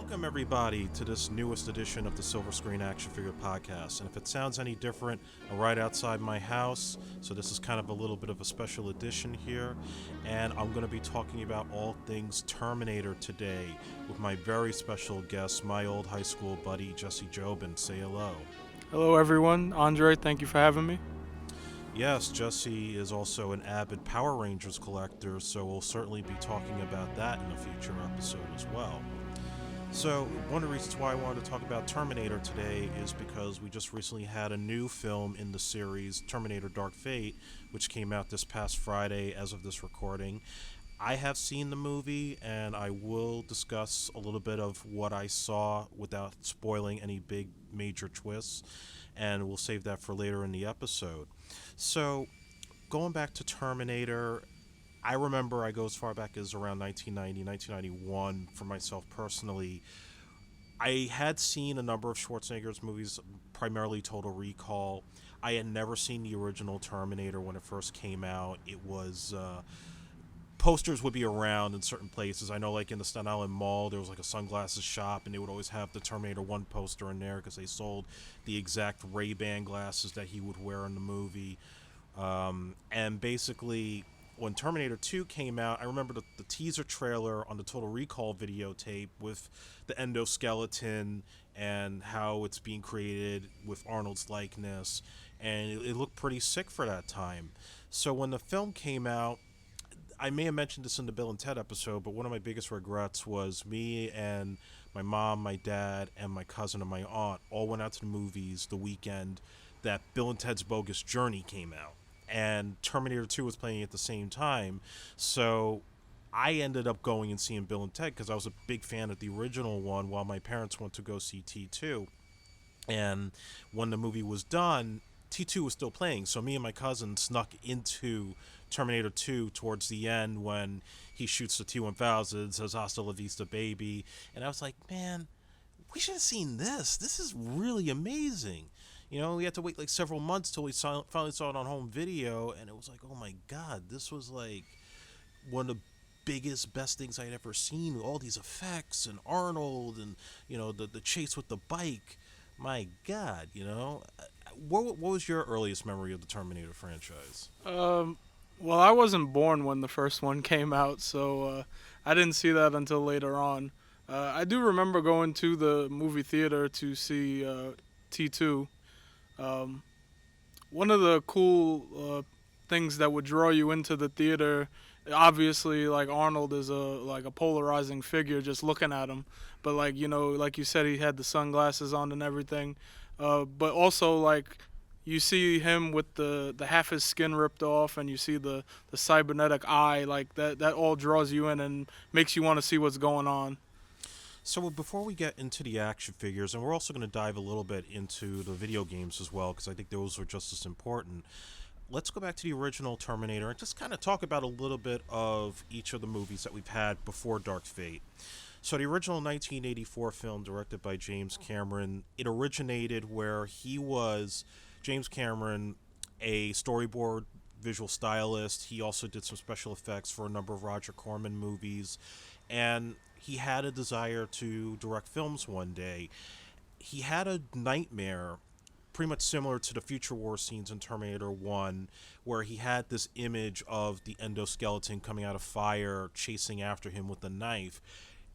Welcome, everybody, to this newest edition of the Silver Screen Action Figure Podcast. And if it sounds any different, I'm right outside my house, so this is kind of a little bit of a special edition here. And I'm going to be talking about all things Terminator today with my very special guest, my old high school buddy, Jesse Jobin. Say hello. Hello, everyone. Andre, thank you for having me. Yes, Jesse is also an avid Power Rangers collector, so we'll certainly be talking about that in a future episode as well. So, one of the reasons why I wanted to talk about Terminator today is because we just recently had a new film in the series, Terminator Dark Fate, which came out this past Friday as of this recording. I have seen the movie, and I will discuss a little bit of what I saw without spoiling any big major twists, and we'll save that for later in the episode. So, going back to Terminator, I remember I go as far back as around 1990, 1991 for myself personally. I had seen a number of Schwarzenegger's movies, primarily Total Recall. I had never seen the original Terminator when it first came out. It was posters would be around in certain places. I know, like in the Staten Island Mall, there was like a sunglasses shop, and they would always have the Terminator 1 poster in there because they sold the exact Ray-Ban glasses that he would wear in the movie. And basically, when Terminator 2 came out, I remember the teaser trailer on the Total Recall videotape with the endoskeleton and how it's being created with Arnold's likeness, and it looked pretty sick for that time. So when the film came out, I may have mentioned this in the Bill and Ted episode, but one of my biggest regrets was me and my mom, my dad, and my cousin and my aunt all went out to the movies the weekend that Bill and Ted's Bogus Journey came out. And Terminator 2 was playing at the same time. So I ended up going and seeing Bill and Ted because I was a big fan of the original one while my parents went to go see T2. And when the movie was done, T2 was still playing. So me and my cousin snuck into Terminator 2 towards the end when he shoots the T-1000, says "Hasta la vista, baby." And I was like, man, we should have seen this. This is really amazing. You know, we had to wait like several months till we finally saw it on home video, and it was like, oh my god, this was like one of the biggest, best things I'd ever seen, with all these effects and Arnold and, you know, the chase with the bike. My god, you know. What was your earliest memory of the Terminator franchise? Well, I wasn't born when the first one came out, so I didn't see that until later on. I do remember going to the movie theater to see T2. Um, One of the cool things that would draw you into the theater, obviously, like Arnold is a polarizing figure just looking at him, but like like you said, he had the sunglasses on and everything, but also like you see him with the half his skin ripped off, and you see the cybernetic eye, like that all draws you in and makes you want to see what's going on. So before we get into the action figures, and we're also going to dive a little bit into the video games as well, because I think those are just as important. Let's go back to the original Terminator and just kind of talk about a little bit of each of the movies that we've had before Dark Fate. So the original 1984 film, directed by James Cameron, it originated where James Cameron, a storyboard visual stylist. He also did some special effects for a number of Roger Corman movies, and he had a desire to direct films one day. He had a nightmare pretty much similar to the future war scenes in Terminator 1, where he had this image of the endoskeleton coming out of fire chasing after him with a knife.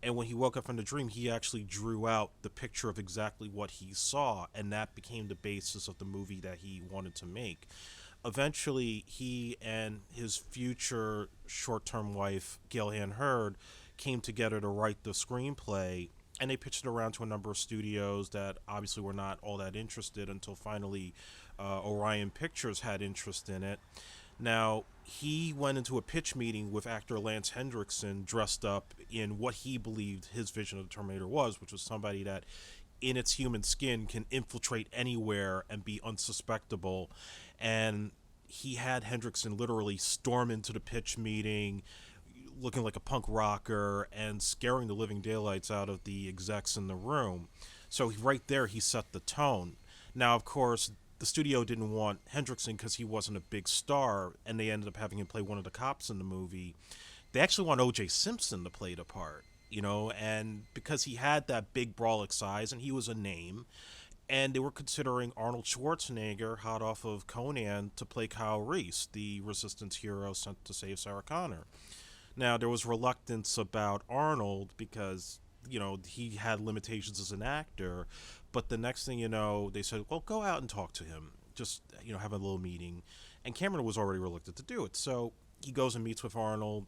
And when he woke up from the dream, he actually drew out the picture of exactly what he saw, and that became the basis of the movie that he wanted to make. Eventually, he and his future short-term wife, Gail Ann Hurd, came together to write the screenplay, and they pitched it around to a number of studios that obviously were not all that interested until finally Orion Pictures had interest in it. Now, he went into a pitch meeting with actor Lance Hendrickson dressed up in what he believed his vision of the Terminator was, which was somebody that in its human skin can infiltrate anywhere and be unsuspectable. And he had Hendrickson literally storm into the pitch meeting looking like a punk rocker and scaring the living daylights out of the execs in the room. So right there, he set the tone. Now, of course, the studio didn't want Hendrickson because he wasn't a big star, and they ended up having him play one of the cops in the movie. They actually want O.J. Simpson to play the part. and because he had that big brolic size and he was a name, and they were considering Arnold Schwarzenegger, hot off of Conan, to play Kyle Reese, the resistance hero sent to save Sarah Connor. Now, there was reluctance about Arnold because, he had limitations as an actor, but the next thing you know, they said, well, go out and talk to him. Just, have a little meeting. And Cameron was already reluctant to do it. So he goes and meets with Arnold,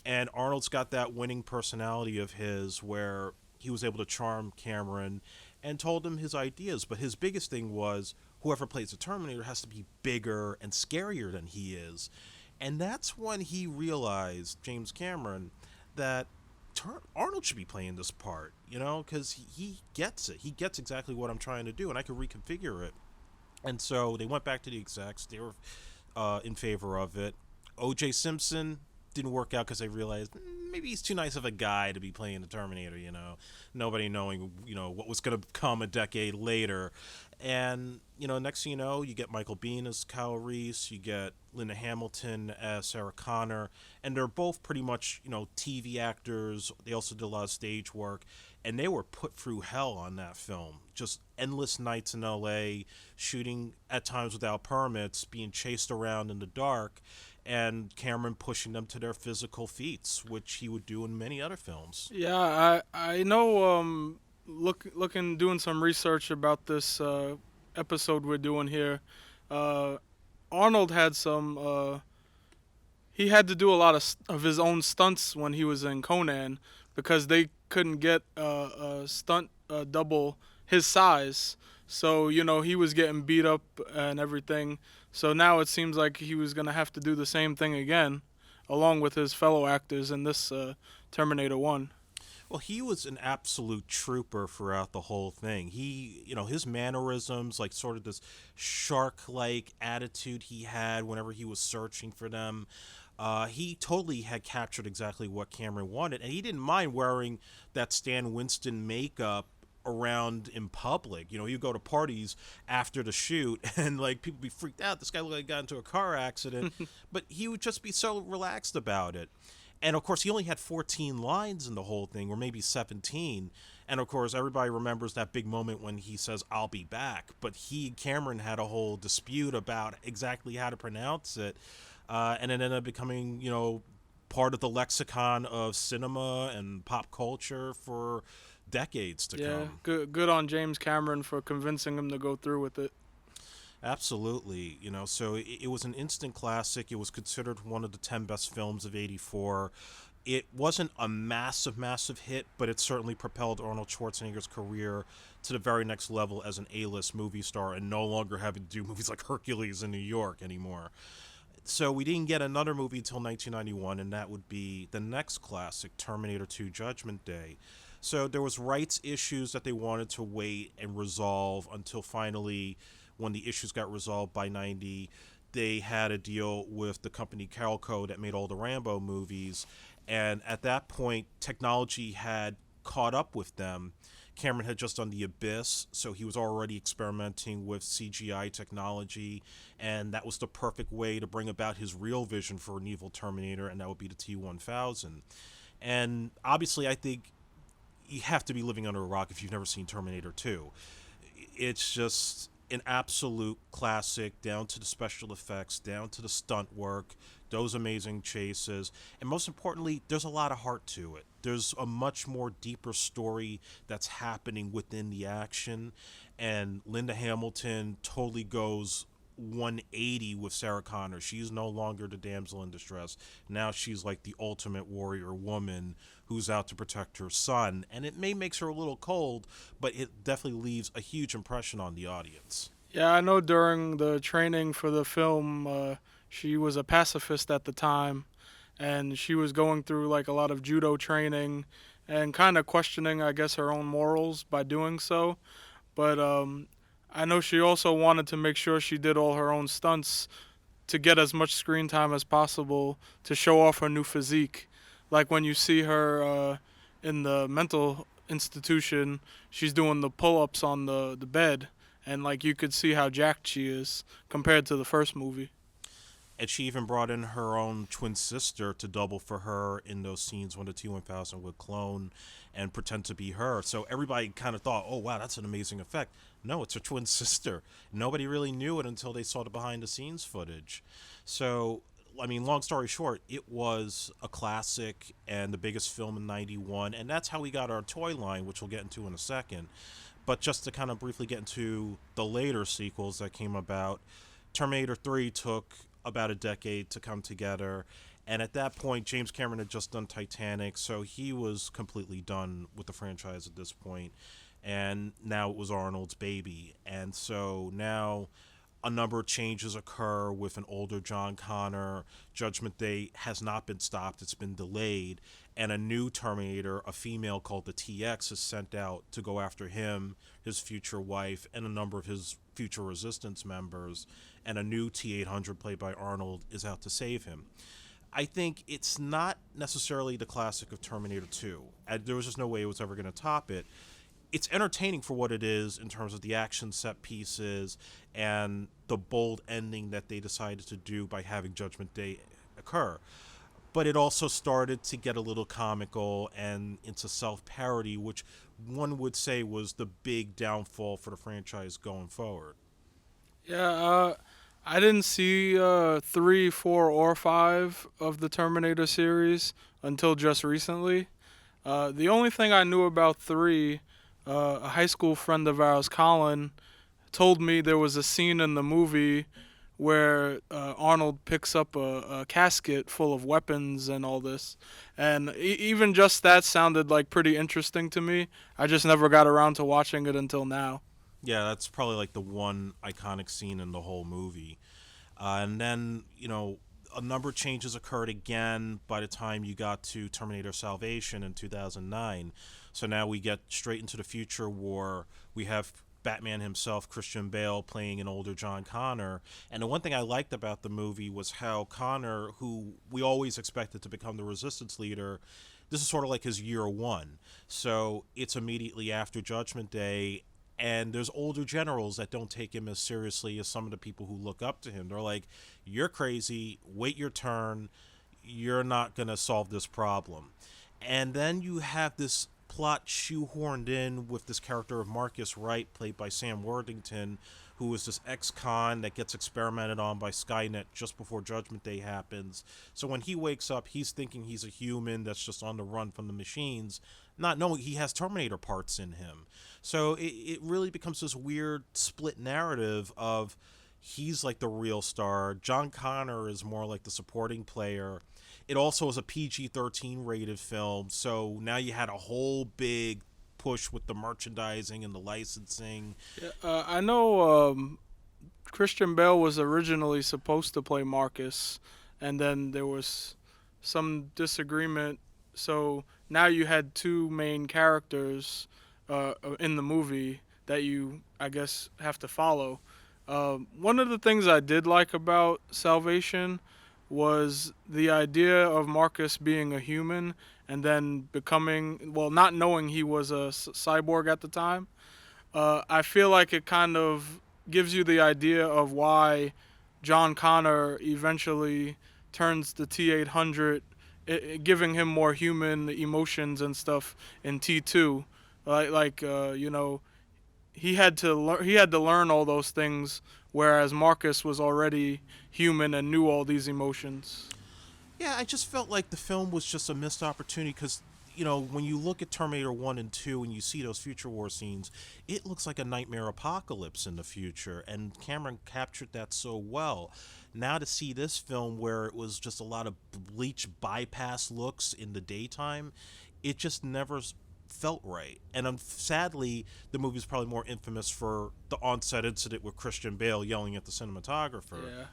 and Arnold's got that winning personality of his where he was able to charm Cameron and told him his ideas. But his biggest thing was whoever plays the Terminator has to be bigger and scarier than he is. And that's when he realized, James Cameron, that Arnold should be playing this part, because he gets it. He gets exactly what I'm trying to do, and I can reconfigure it. And so they went back to the execs. They were in favor of it. O.J. Simpson didn't work out because they realized maybe he's too nice of a guy to be playing the Terminator, nobody knowing, what was going to come a decade later. And, next thing you know, you get Michael Biehn as Kyle Reese, you get Linda Hamilton as Sarah Connor, and they're both pretty much, TV actors. They also did a lot of stage work, and they were put through hell on that film. Just endless nights in LA, shooting at times without permits, being chased around in the dark, and Cameron pushing them to their physical feats, which he would do in many other films. Yeah, I know. Doing some research about this episode we're doing here. Arnold had some. He had to do a lot of his own stunts when he was in Conan because they couldn't get a stunt double his size. So he was getting beat up and everything. So now it seems like he was gonna have to do the same thing again, along with his fellow actors in this Terminator 1. Well, he was an absolute trooper throughout the whole thing. He, his mannerisms, like sort of this shark-like attitude he had whenever he was searching for them, he totally had captured exactly what Cameron wanted, and he didn't mind wearing that Stan Winston makeup around in public. You go to parties after the shoot and like people be freaked out. This guy looked like he got into a car accident, but he would just be so relaxed about it. And of course, he only had 14 lines in the whole thing, or maybe 17. And of course, everybody remembers that big moment when he says, "I'll be back." But Cameron had a whole dispute about exactly how to pronounce it. And it ended up becoming, part of the lexicon of cinema and pop culture for decades to come. Yeah, good on James Cameron for convincing him to go through with it. Absolutely. So it was an instant classic. It was considered one of the 10 best films of '84. It wasn't a massive hit, but it certainly propelled Arnold Schwarzenegger's career to the very next level as an A-list movie star and no longer having to do movies like Hercules in New York anymore. So we didn't get another movie until 1991, and that would be the next classic, Terminator 2 Judgment Day. So there was rights issues that they wanted to wait and resolve until finally, when the issues got resolved by 90, they had a deal with the company Carolco that made all the Rambo movies. And at that point, technology had caught up with them. Cameron had just done The Abyss, so he was already experimenting with CGI technology, and that was the perfect way to bring about his real vision for an evil Terminator, and that would be the T-1000. And obviously, I think you have to be living under a rock if you've never seen Terminator 2. It's just an absolute classic, down to the special effects, down to the stunt work, those amazing chases, and most importantly, there's a lot of heart to it. There's a much more deeper story that's happening within the action, and Linda Hamilton totally goes 180 with Sarah Connor. She's no longer the damsel in distress. Now she's like the ultimate warrior woman who's out to protect her son, and it makes her a little cold, but it definitely leaves a huge impression on the audience. Yeah, I know during the training for the film, she was a pacifist at the time, and she was going through like a lot of judo training and kind of questioning, I guess, her own morals by doing so. But I know she also wanted to make sure she did all her own stunts to get as much screen time as possible to show off her new physique. Like when you see her in the mental institution, she's doing the pull-ups on the bed, and like you could see how jacked she is compared to the first movie. And she even brought in her own twin sister to double for her in those scenes when the T-1000 would clone and pretend to be her. So everybody kind of thought, oh, wow, that's an amazing effect. No, it's her twin sister. Nobody really knew it until they saw the behind-the-scenes footage. So, I mean, long story short, it was a classic and the biggest film in 91, and that's how we got our toy line, which we'll get into in a second. But just to kind of briefly get into the later sequels that came about, Terminator 3 took about a decade to come together, and at that point James Cameron had just done Titanic, so he was completely done with the franchise at this point, and now it was Arnold's baby. And so now a number of changes occur with an older John Connor. Judgment Day has not been stopped, it's been delayed, and a new Terminator, a female called the TX, is sent out to go after him, his future wife, and a number of his future resistance members, and a new T-800 played by Arnold is out to save him. I think it's not necessarily the classic of Terminator 2. There was just no way it was ever going to top it. It's entertaining for what it is in terms of the action set pieces and the bold ending that they decided to do by having Judgment Day occur. But it also started to get a little comical and into self-parody, which one would say was the big downfall for the franchise going forward. Yeah, I didn't see 3, 4, or 5 of the Terminator series until just recently. The only thing I knew about 3, a high school friend of ours, Colin, told me there was a scene in the movie where Arnold picks up a casket full of weapons and all this. And even just that sounded like pretty interesting to me. I just never got around to watching it until now. Yeah, that's probably like the one iconic scene in the whole movie. And then, a number of changes occurred again by the time you got to Terminator Salvation in 2009. So now we get straight into the future war. We have Batman himself, Christian Bale, playing an older John Connor. And the one thing I liked about the movie was how Connor, who we always expected to become the resistance leader, this is sort of like his year one. So it's immediately after Judgment Day, and there's older generals that don't take him as seriously as some of the people who look up to him. They're like, you're crazy, wait your turn, you're not going to solve this problem. And then you have this plot shoehorned in with this character of Marcus Wright, played by Sam Worthington, who is this ex-con that gets experimented on by Skynet just before Judgment Day happens. So when he wakes up, he's thinking he's a human that's just on the run from the machines, not knowing he has Terminator parts in him. So it really becomes this weird split narrative of he's like the real star, John Connor is more like the supporting player. It also is a PG-13 rated film, so now you had a whole big push with the merchandising and the licensing. Yeah, I know Christian Bale was originally supposed to play Marcus, and then there was some disagreement. So now you had two main characters in the movie that you, I guess, have to follow. One of the things I did like about Salvation was the idea of Marcus being a human and then becoming, well, not knowing he was a cyborg at the time. I feel like it kind of gives you the idea of why John Connor eventually turns the T-800, giving him more human emotions and stuff in T2. He had to learn all those things, whereas Marcus was already human and knew all these emotions. Yeah, I just felt like the film was just a missed opportunity because, when you look at Terminator 1 and 2 and you see those future war scenes, it looks like a nightmare apocalypse in the future, and Cameron captured that so well. Now to see this film where it was just a lot of bleach bypass looks in the daytime, it just never felt right. And sadly, the movie is probably more infamous for the on-set incident with Christian Bale yelling at the cinematographer. Yeah.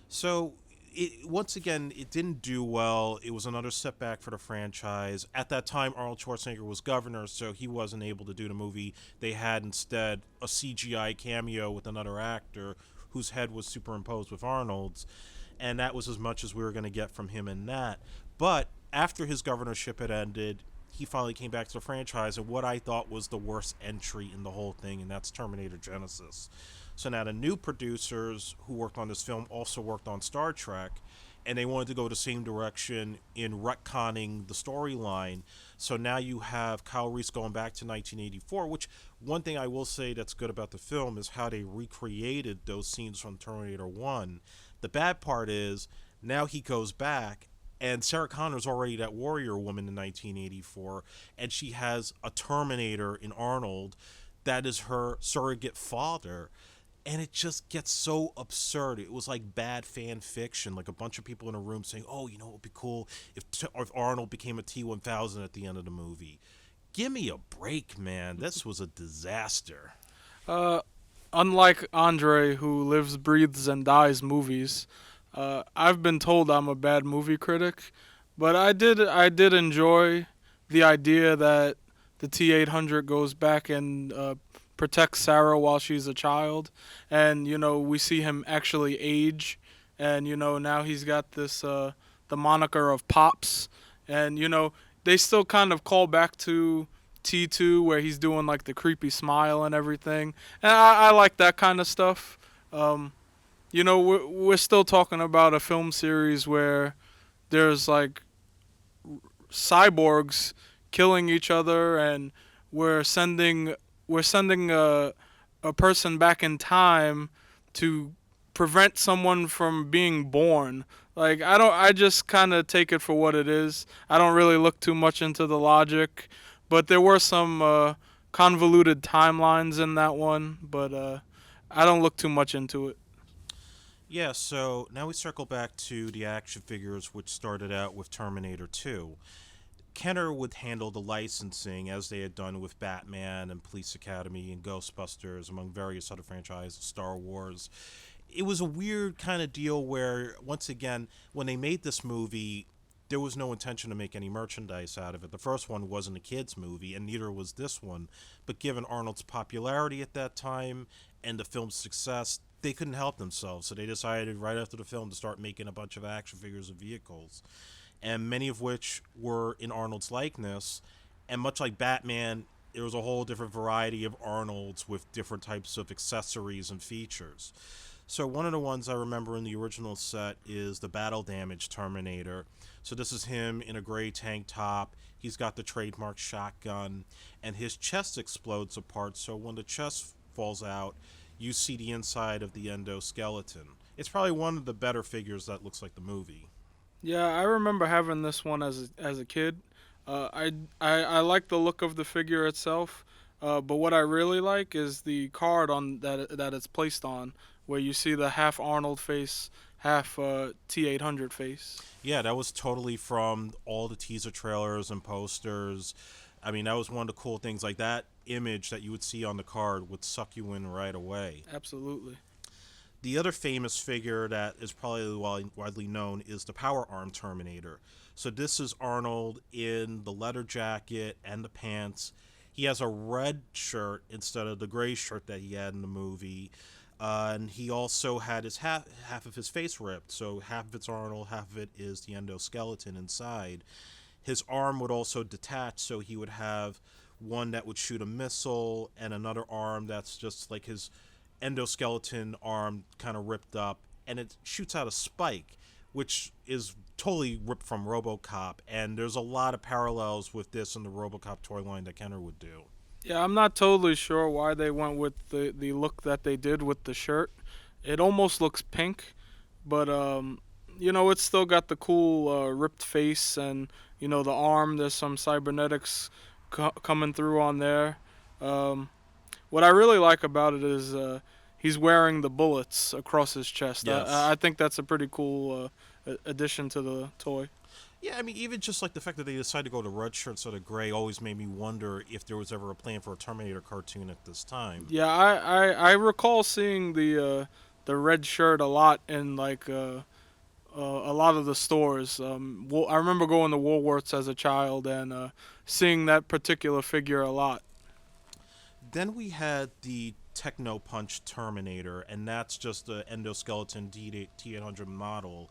So, once again, it didn't do well. It was another setback for the franchise. At that time, Arnold Schwarzenegger was governor, so he wasn't able to do the movie. They had instead a CGI cameo with another actor whose head was superimposed with Arnold's, and that was as much as we were going to get from him in that. But after his governorship had ended, he finally came back to the franchise, and what I thought was the worst entry in the whole thing, and that's Terminator Genisys. So now the new producers who worked on this film also worked on Star Trek, and they wanted to go the same direction in retconning the storyline. So now you have Kyle Reese going back to 1984, which one thing I will say that's good about the film is how they recreated those scenes from Terminator 1. The bad part is now he goes back, and Sarah Connor's already that warrior woman in 1984, and she has a Terminator in Arnold that is her surrogate father. And it just gets so absurd. It was like bad fan fiction, like a bunch of people in a room saying, "Oh, you know, it would be cool if Arnold became a T-1000 at the end of the movie." Give me a break, man. This was a disaster. Uh, Unlike Andre, who lives, breathes, and dies movies, I've been told I'm a bad movie critic, but I did enjoy the idea that the T-800 goes back and protects Sarah while she's a child, and we see him actually age, and now he's got this the moniker of Pops, and they still kind of call back to T2 where he's doing like the creepy smile and everything, and I like that kind of stuff. We're still talking about a film series where there's like cyborgs killing each other, and we're sending a person back in time to prevent someone from being born. Like I just kind of take it for what it is. I don't really look too much into the logic, but there were some convoluted timelines in that one, but I don't look too much into it. Yeah, so now we circle back to the action figures, which started out with Terminator 2. Kenner would handle the licensing as they had done with Batman and Police Academy and Ghostbusters, among various other franchises, Star Wars. It was a weird kind of deal where, once again, when they made this movie, there was no intention to make any merchandise out of it. The first one wasn't a kids' movie, and neither was this one. But given Arnold's popularity at that time and the film's success, they couldn't help themselves. So they decided right after the film to start making a bunch of action figures and vehicles, and many of which were in Arnold's likeness. And much like Batman, there was a whole different variety of Arnolds with different types of accessories and features. So one of the ones I remember in the original set is the Battle Damage Terminator. So this is him in a gray tank top. He's got the trademark shotgun, and his chest explodes apart. So when the chest falls out, you see the inside of the endoskeleton. It's probably one of the better figures that looks like the movie. Yeah, I remember having this one as a kid. I like the look of the figure itself, but what I really like is the card on that it's placed on, where you see the half Arnold face, half T-800 face. Yeah, that was totally from all the teaser trailers and posters. I mean, that was one of the cool things. Like, that image that you would see on the card would suck you in right away. Absolutely. The other famous figure that is probably widely known is the Power Arm Terminator. So this is Arnold in the leather jacket and the pants. He has a red shirt instead of the gray shirt that he had in the movie. And he also had his half of his face ripped. So half of it's Arnold, half of it is the endoskeleton inside. His arm would also detach, so he would have one that would shoot a missile and another arm that's just like his endoskeleton arm kind of ripped up, and it shoots out a spike, which is totally ripped from RoboCop, and there's a lot of parallels with this and the RoboCop toy line that Kenner would do. Yeah, I'm not totally sure why they went with the look that they did with the shirt. It almost looks pink, but it's still got the cool ripped face, and the arm. There's some cybernetics coming through on there. What I really like about it is he's wearing the bullets across his chest. Yes. I think that's a pretty cool addition to the toy. Yeah, I mean, even just like the fact that they decided to go to red shirt instead of gray always made me wonder if there was ever a plan for a Terminator cartoon at this time. Yeah, I recall seeing the red shirt a lot in like a lot of the stores. I remember going to Woolworths as a child and seeing that particular figure a lot. Then we had the Techno Punch Terminator, and that's just the endoskeleton T-800 model.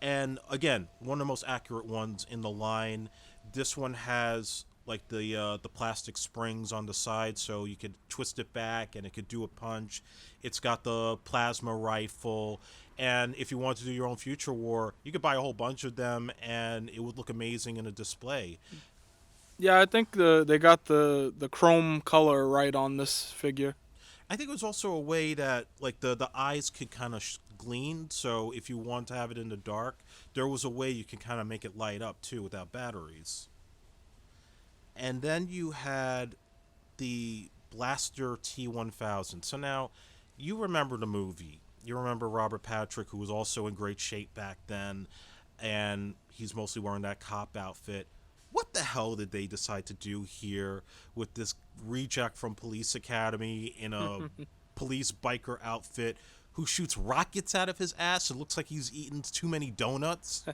And again, one of the most accurate ones in the line. This one has like the plastic springs on the side, so you could twist it back and it could do a punch. It's got the plasma rifle, and if you want to do your own Future War, you could buy a whole bunch of them, and it would look amazing in a display. Yeah, I think they got the chrome color right on this figure. I think it was also a way that like the eyes could kind of gleam. So if you want to have it in the dark, there was a way you can kind of make it light up too without batteries. And then you had the Blaster T1000. So now you remember the movie. You remember Robert Patrick, who was also in great shape back then, and he's mostly wearing that cop outfit. What the hell did they decide to do here with this reject from Police Academy in a police biker outfit who shoots rockets out of his ass? It looks like he's eaten too many donuts.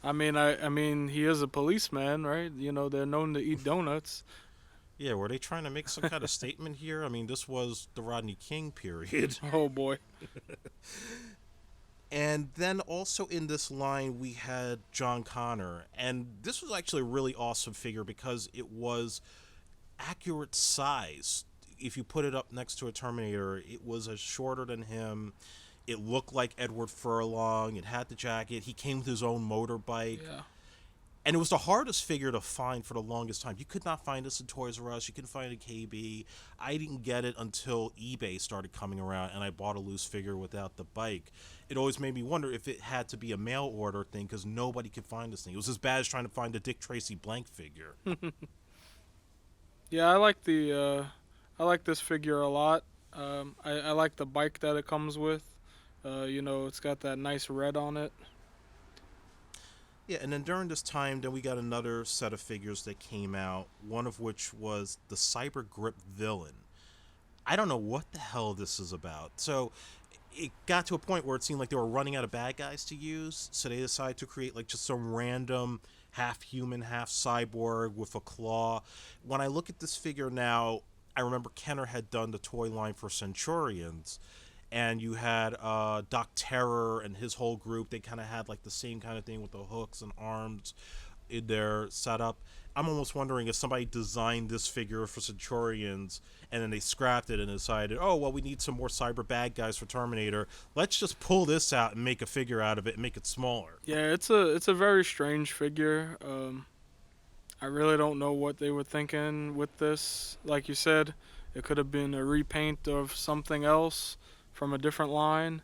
I mean, he is a policeman, right? You know, they're known to eat donuts. Yeah, were they trying to make some kind of statement here? I mean, this was the Rodney King period. Oh boy. And then also in this line, we had John Connor. And this was actually a really awesome figure because it was accurate size. If you put it up next to a Terminator, it was shorter than him. It looked like Edward Furlong. It had the jacket. He came with his own motorbike. Yeah. And it was the hardest figure to find for the longest time. You could not find this in Toys R Us. You couldn't find it in KB. I didn't get it until eBay started coming around, and I bought a loose figure without the bike. It always made me wonder if it had to be a mail order thing because nobody could find this thing. It was as bad as trying to find a Dick Tracy blank figure. Yeah, I like this figure a lot. I like the bike that it comes with. You know, it's got that nice red on it. Yeah, and then during this time, then we got another set of figures that came out, one of which was the Cyber Grip Villain. I don't know what the hell this is about. So it got to a point where it seemed like they were running out of bad guys to use, so they decided to create like just some random half human, half cyborg with a claw. When I look at this figure now, I remember Kenner had done the toy line for Centurions, and you had Doc Terror and his whole group. They kind of had like the same kind of thing with the hooks and arms in their setup. I'm almost wondering if somebody designed this figure for Centurions and then they scrapped it and decided, oh, well, we need some more cyber bad guys for Terminator. Let's just pull this out and make a figure out of it and make it smaller. Yeah, it's a very strange figure. I really don't know what they were thinking with this. Like you said, it could have been a repaint of something else from a different line.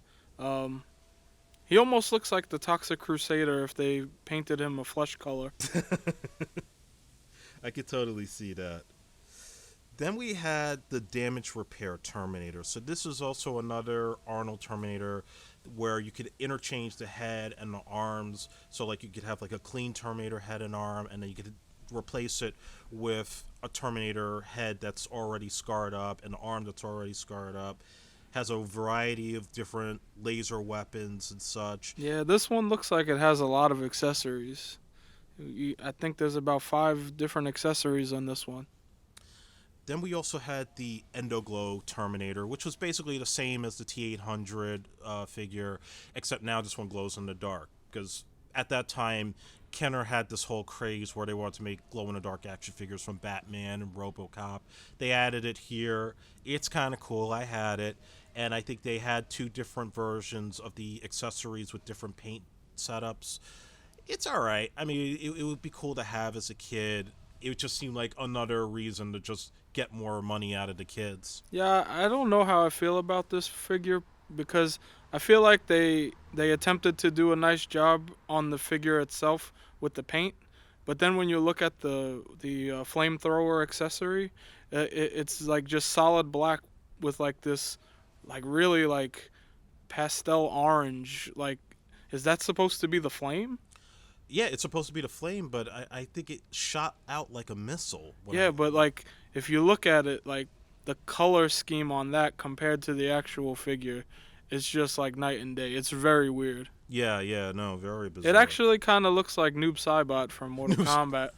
He almost looks like the Toxic Crusader if they painted him a flesh color. I could totally see that. Then we had the Damage Repair Terminator. So this is also another Arnold Terminator where you could interchange the head and the arms. So like you could have like a clean Terminator head and arm, and then you could replace it with a Terminator head that's already scarred up and an arm that's already scarred up. Has a variety of different laser weapons and such. Yeah, this one looks like it has a lot of accessories. I think there's about 5 different accessories on this one. Then we also had the Endoglow Terminator, which was basically the same as the T-800 figure, except now this one glows in the dark. Because at that time, Kenner had this whole craze where they wanted to make glow-in-the-dark action figures from Batman and RoboCop. They added it here. It's kind of cool. I had it. And I think they had 2 different versions of the accessories with different paint setups. It's all right. I mean, it would be cool to have as a kid. It just seemed like another reason to just get more money out of the kids. Yeah, I don't know how I feel about this figure because I feel like they attempted to do a nice job on the figure itself with the paint, but then when you look at the flamethrower accessory, it's like just solid black with like this like really like pastel orange. Like, is that supposed to be the flame? Yeah, it's supposed to be the flame, but I think it shot out like a missile. Yeah, but like if you look at it, like the color scheme on that compared to the actual figure, it's just like night and day. It's very weird. Yeah, no, very bizarre. It actually kind of looks like Noob Saibot from Mortal Kombat.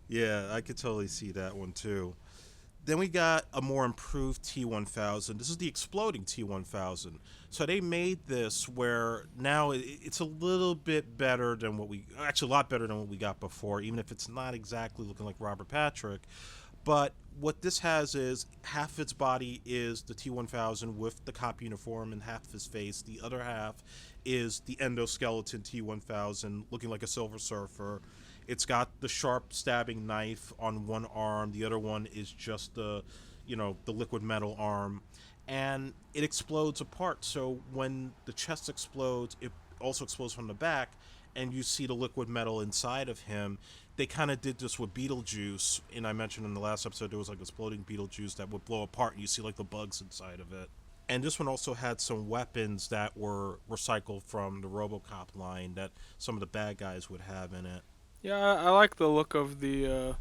Yeah, I could totally see that one too. Then we got a more improved T1000. This is the exploding T1000. So they made this where now it's a little bit better than actually a lot better than what we got before, even if it's not exactly looking like Robert Patrick. But what this has is half of its body is the T1000 with the cop uniform and half of his face. The other half is the endoskeleton T1000 looking like a Silver Surfer. It's got the sharp stabbing knife on one arm. The other one is just the liquid metal arm. And it explodes apart. So when the chest explodes, it also explodes from the back. And you see the liquid metal inside of him. They kind of did this with Beetlejuice. And I mentioned in the last episode, there was like exploding Beetlejuice that would blow apart. And you see like the bugs inside of it. And this one also had some weapons that were recycled from the RoboCop line that some of the bad guys would have in it. Yeah, I like the look of the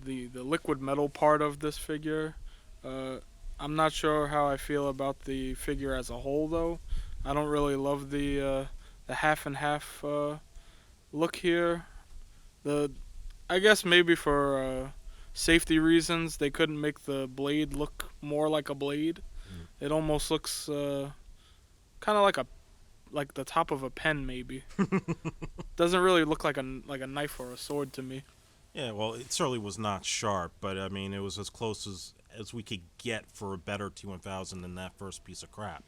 liquid metal part of this figure. I'm not sure how I feel about the figure as a whole, though. I don't really love the half and half look here. I guess maybe for safety reasons, they couldn't make the blade look more like a blade. It almost looks kind of like the top of a pen, maybe. Doesn't really look like a knife or a sword to me. Yeah, well, it certainly was not sharp, but I mean, it was as close as we could get for a better T1000 than that first piece of crap.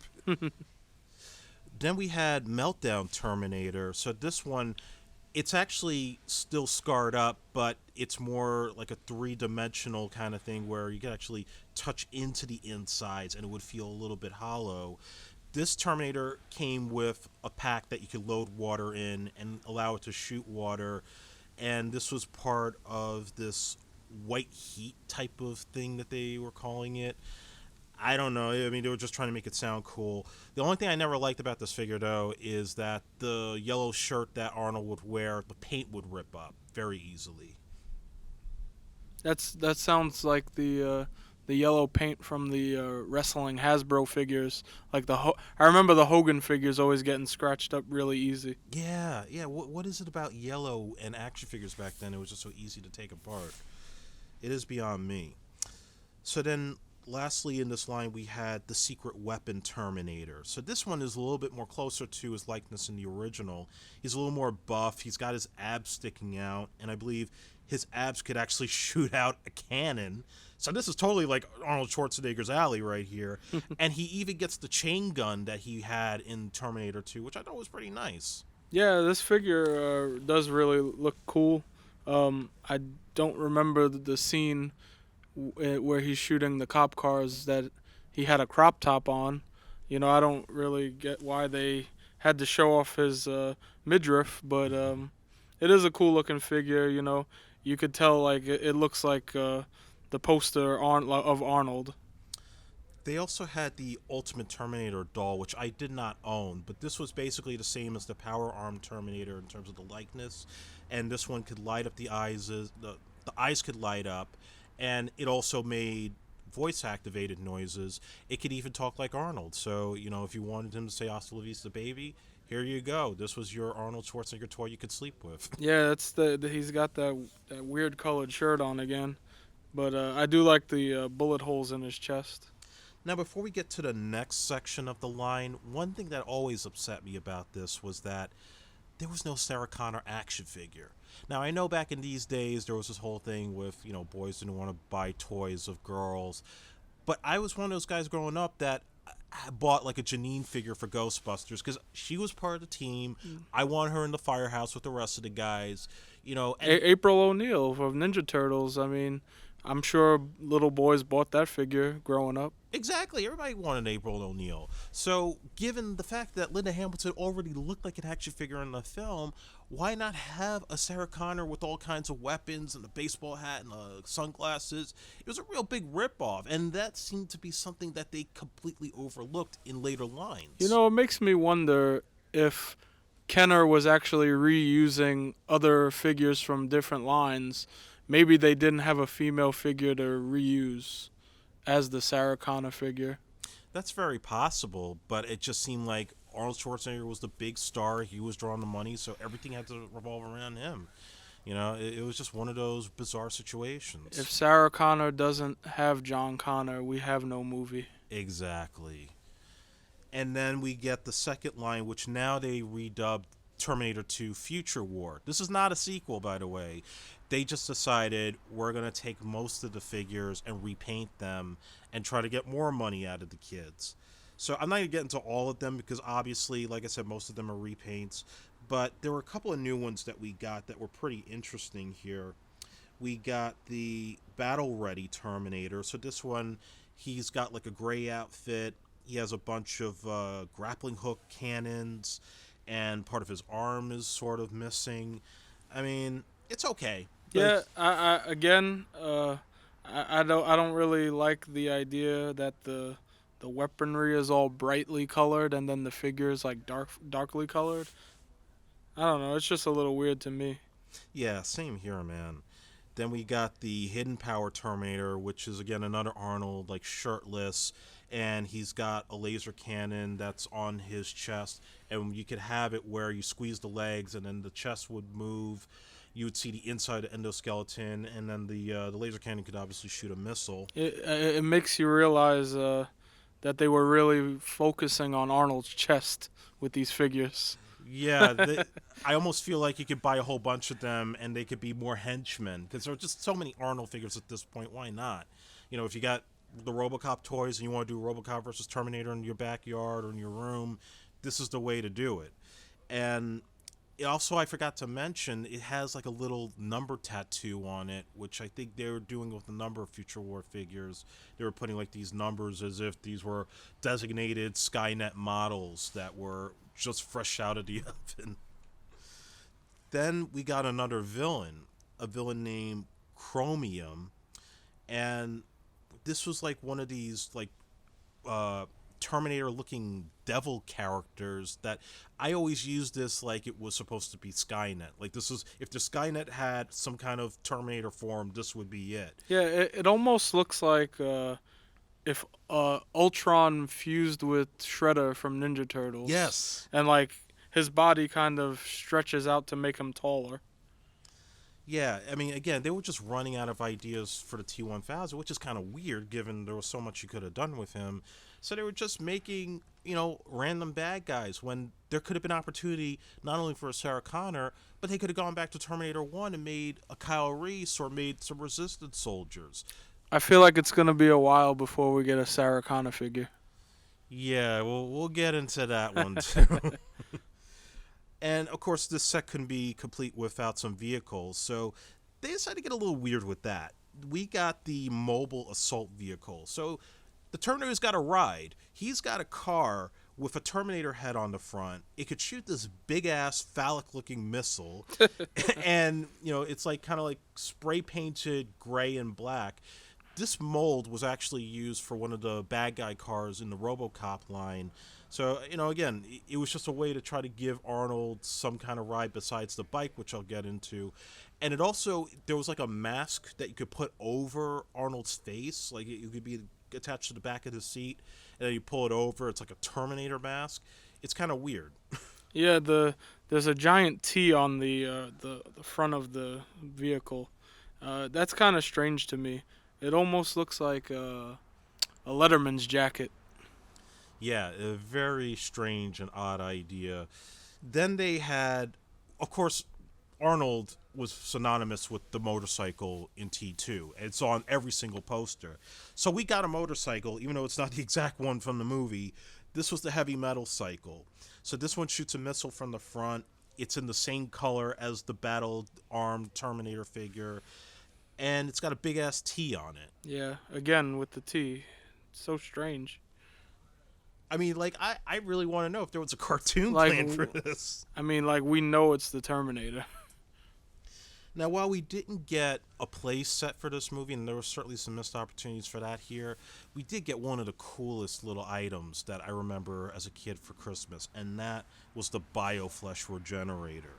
Then we had Meltdown Terminator. So this one, it's actually still scarred up, but it's more like a three-dimensional kind of thing where you can actually touch into the insides and it would feel a little bit hollow. This Terminator came with a pack that you could load water in and allow it to shoot water, and this was part of this white heat type of thing that they were calling it. I don't know. I mean, they were just trying to make it sound cool. The only thing I never liked about this figure, though, is that the yellow shirt that Arnold would wear, the paint would rip up very easily. That sounds like the yellow paint from the wrestling Hasbro figures. Like I remember the Hogan figures always getting scratched up really easy. Yeah. What is it about yellow and action figures back then? It was just so easy to take apart. It is beyond me. So then, lastly in this line, we had the Secret Weapon Terminator. So this one is a little bit more closer to his likeness in the original. He's a little more buff. He's got his abs sticking out, and I believe his abs could actually shoot out a cannon. So this is totally like Arnold Schwarzenegger's alley right here. And he even gets the chain gun that he had in Terminator 2, which I thought was pretty nice. Yeah, this figure does really look cool. I don't remember the scene where he's shooting the cop cars that he had a crop top on. I don't really get why they had to show off his midriff, but it is a cool looking figure. You could tell like it looks like the poster of Arnold. They also had the Ultimate Terminator doll, which I did not own, but this was basically the same as the Power Arm Terminator in terms of the likeness, and this one could light up the eyes. The eyes could light up, and it also made voice-activated noises. It could even talk like Arnold, so, if you wanted him to say "Hasta la vista, baby," here you go. This was your Arnold Schwarzenegger toy you could sleep with. Yeah, that's he's got that weird colored shirt on again. But I do like the bullet holes in his chest. Now, before we get to the next section of the line, one thing that always upset me about this was that there was no Sarah Connor action figure. Now, I know back in these days there was this whole thing with, boys didn't want to buy toys of girls. But I was one of those guys growing up that bought like a Janine figure for Ghostbusters because she was part of the team. I wanted her in the firehouse with the rest of the guys. And April O'Neil of Ninja Turtles. I mean, I'm sure little boys bought that figure growing up. Exactly. Everybody wanted April O'Neil. So, given the fact that Linda Hamilton already looked like an action figure in the film, why not have a Sarah Connor with all kinds of weapons and the baseball hat and the sunglasses? It was a real big ripoff, and that seemed to be something that they completely overlooked in later lines. It makes me wonder if Kenner was actually reusing other figures from different lines. Maybe they didn't have a female figure to reuse as the Sarah Connor figure. That's very possible, but it just seemed like Arnold Schwarzenegger was the big star. He was drawing the money, so everything had to revolve around him. It was just one of those bizarre situations. If Sarah Connor doesn't have John Connor, we have no movie. Exactly. And then we get the second line, which now they redubbed Terminator 2 Future War. This is not a sequel, by the way. They just decided we're going to take most of the figures and repaint them and try to get more money out of the kids. So I'm not going to get into all of them because obviously, like I said, most of them are repaints. But there were a couple of new ones that we got that were pretty interesting here. We got the Battle Ready Terminator. So this one, he's got like a gray outfit. He has a bunch of grappling hook cannons, and part of his arm is sort of missing. I mean, it's okay. Yeah, I again, I don't really like the idea that the weaponry is all brightly colored and then the figure is like darkly colored. I don't know. It's just a little weird to me. Yeah, same here, man. Then we got the Hidden Power Terminator, which is again another Arnold, like shirtless, and he's got a laser cannon that's on his chest, and you could have it where you squeeze the legs, and then the chest would move. You would see the inside of endoskeleton, and then the laser cannon could obviously shoot a missile. It makes you realize that they were really focusing on Arnold's chest with these figures. Yeah, I almost feel like you could buy a whole bunch of them and they could be more henchmen because there are just so many Arnold figures at this point. Why not? If you got the RoboCop toys and you want to do RoboCop versus Terminator in your backyard or in your room, this is the way to do it. And also, I forgot to mention, it has like a little number tattoo on it, which I think they were doing with a number of Future War figures. They were putting like these numbers as if these were designated Skynet models that were just fresh out of the oven. Then we got another villain, a villain named Chromium, and this was like one of these like Terminator-looking devil characters that I always used this like it was supposed to be Skynet. Like this is if the Skynet had some kind of Terminator form, this would be it. Yeah, it almost looks like if Ultron fused with Shredder from Ninja Turtles. Yes. And like his body kind of stretches out to make him taller. Yeah, I mean, again, they were just running out of ideas for the T-1000, which is kind of weird given there was so much you could have done with him. So they were just making, random bad guys when there could have been opportunity not only for a Sarah Connor, but they could have gone back to Terminator 1 and made a Kyle Reese or made some Resistance soldiers. I feel like it's going to be a while before we get a Sarah Connor figure. Yeah, we'll get into that one too. And of course, this set couldn't be complete without some vehicles, so they decided to get a little weird with that. We got the mobile assault vehicle. So the Terminator's got a ride. He's got a car with a Terminator head on the front. It could shoot this big ass phallic looking missile, and it's like kind of like spray painted gray and black. This mold was actually used for one of the bad guy cars in the RoboCop line. So, again, it was just a way to try to give Arnold some kind of ride besides the bike, which I'll get into. And there was like a mask that you could put over Arnold's face. Like it could be attached to the back of the seat, and then you pull it over. It's like a Terminator mask. It's kind of weird. Yeah, there's a giant T on the front of the vehicle. That's kind of strange to me. It almost looks like a Letterman's jacket. Yeah, a very strange and odd idea. Then they had, of course, Arnold was synonymous with the motorcycle in T2. It's on every single poster. So we got a motorcycle, even though it's not the exact one from the movie. This was the heavy metal cycle. So this one shoots a missile from the front. It's in the same color as the battle-armed Terminator figure. And it's got a big-ass T on it. Yeah, again, with the T. So strange. I mean, like, I really want to know if there was a cartoon plan for this. I mean, like, we know it's the Terminator. Now, while we didn't get a play set for this movie, and there were certainly some missed opportunities for that here, we did get one of the coolest little items that I remember as a kid for Christmas, and that was the BioFlesh Regenerator.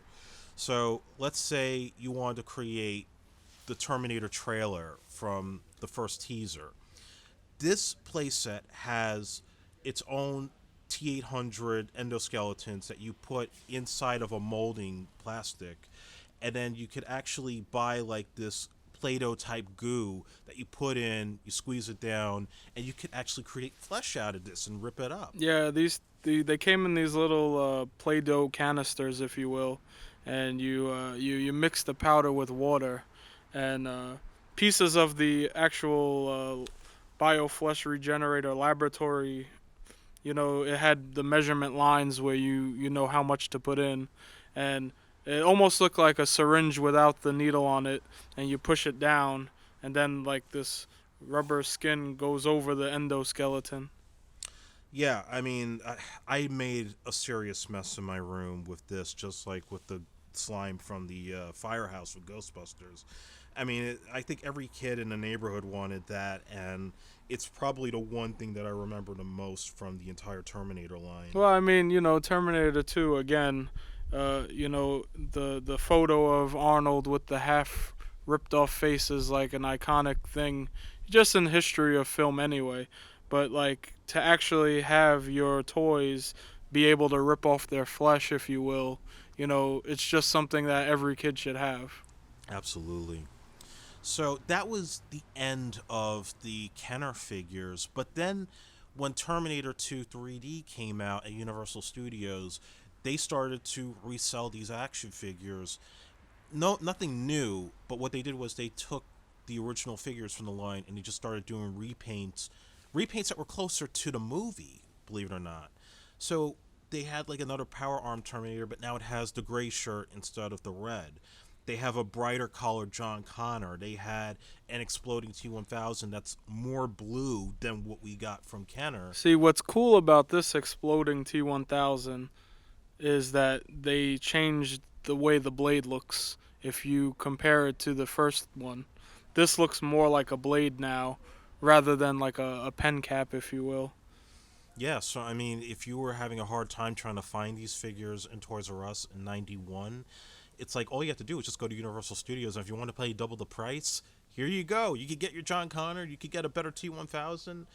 So, let's say you wanted to create the Terminator trailer from the first teaser. This playset has its own T-800 endoskeletons that you put inside of a molding plastic, and then you could actually buy like this Play-Doh type goo that you put in, you squeeze it down, and you could actually create flesh out of this and rip it up. Yeah, they came in these little Play-Doh canisters, if you will, and you mix the powder with water, and pieces of the actual bioflesh regenerator laboratory. It had the measurement lines where you know how much to put in, and it almost looked like a syringe without the needle on it, and you push it down, and then like this rubber skin goes over the endoskeleton. Yeah, I mean, I made a serious mess in my room with this, just like with the slime from the firehouse with Ghostbusters. I mean, I think every kid in the neighborhood wanted that, and it's probably the one thing that I remember the most from the entire Terminator line. Well, I mean, Terminator 2 again. The photo of Arnold with the half ripped off face is like an iconic thing, just in history of film anyway. But like to actually have your toys be able to rip off their flesh, if you will, it's just something that every kid should have. Absolutely. So that was the end of the Kenner figures, but then when Terminator 2 3D came out at Universal Studios, they started to resell these action figures. No, nothing new, but what they did was they took the original figures from the line and they just started doing repaints that were closer to the movie, believe it or not. So they had like another Power Arm Terminator, but now it has the gray shirt instead of the red. They have a brighter colored John Connor. They had an exploding T-1000 that's more blue than what we got from Kenner. See, what's cool about this exploding T-1000 is that they changed the way the blade looks. If you compare it to the first one, this looks more like a blade now rather than like a pen cap, if you will. Yeah, so I mean, if you were having a hard time trying to find these figures in Toys R Us in 91, it's like all you have to do is just go to Universal Studios, and if you want to pay double the price, here you go. You could get your John Connor, you could get a better T-1000.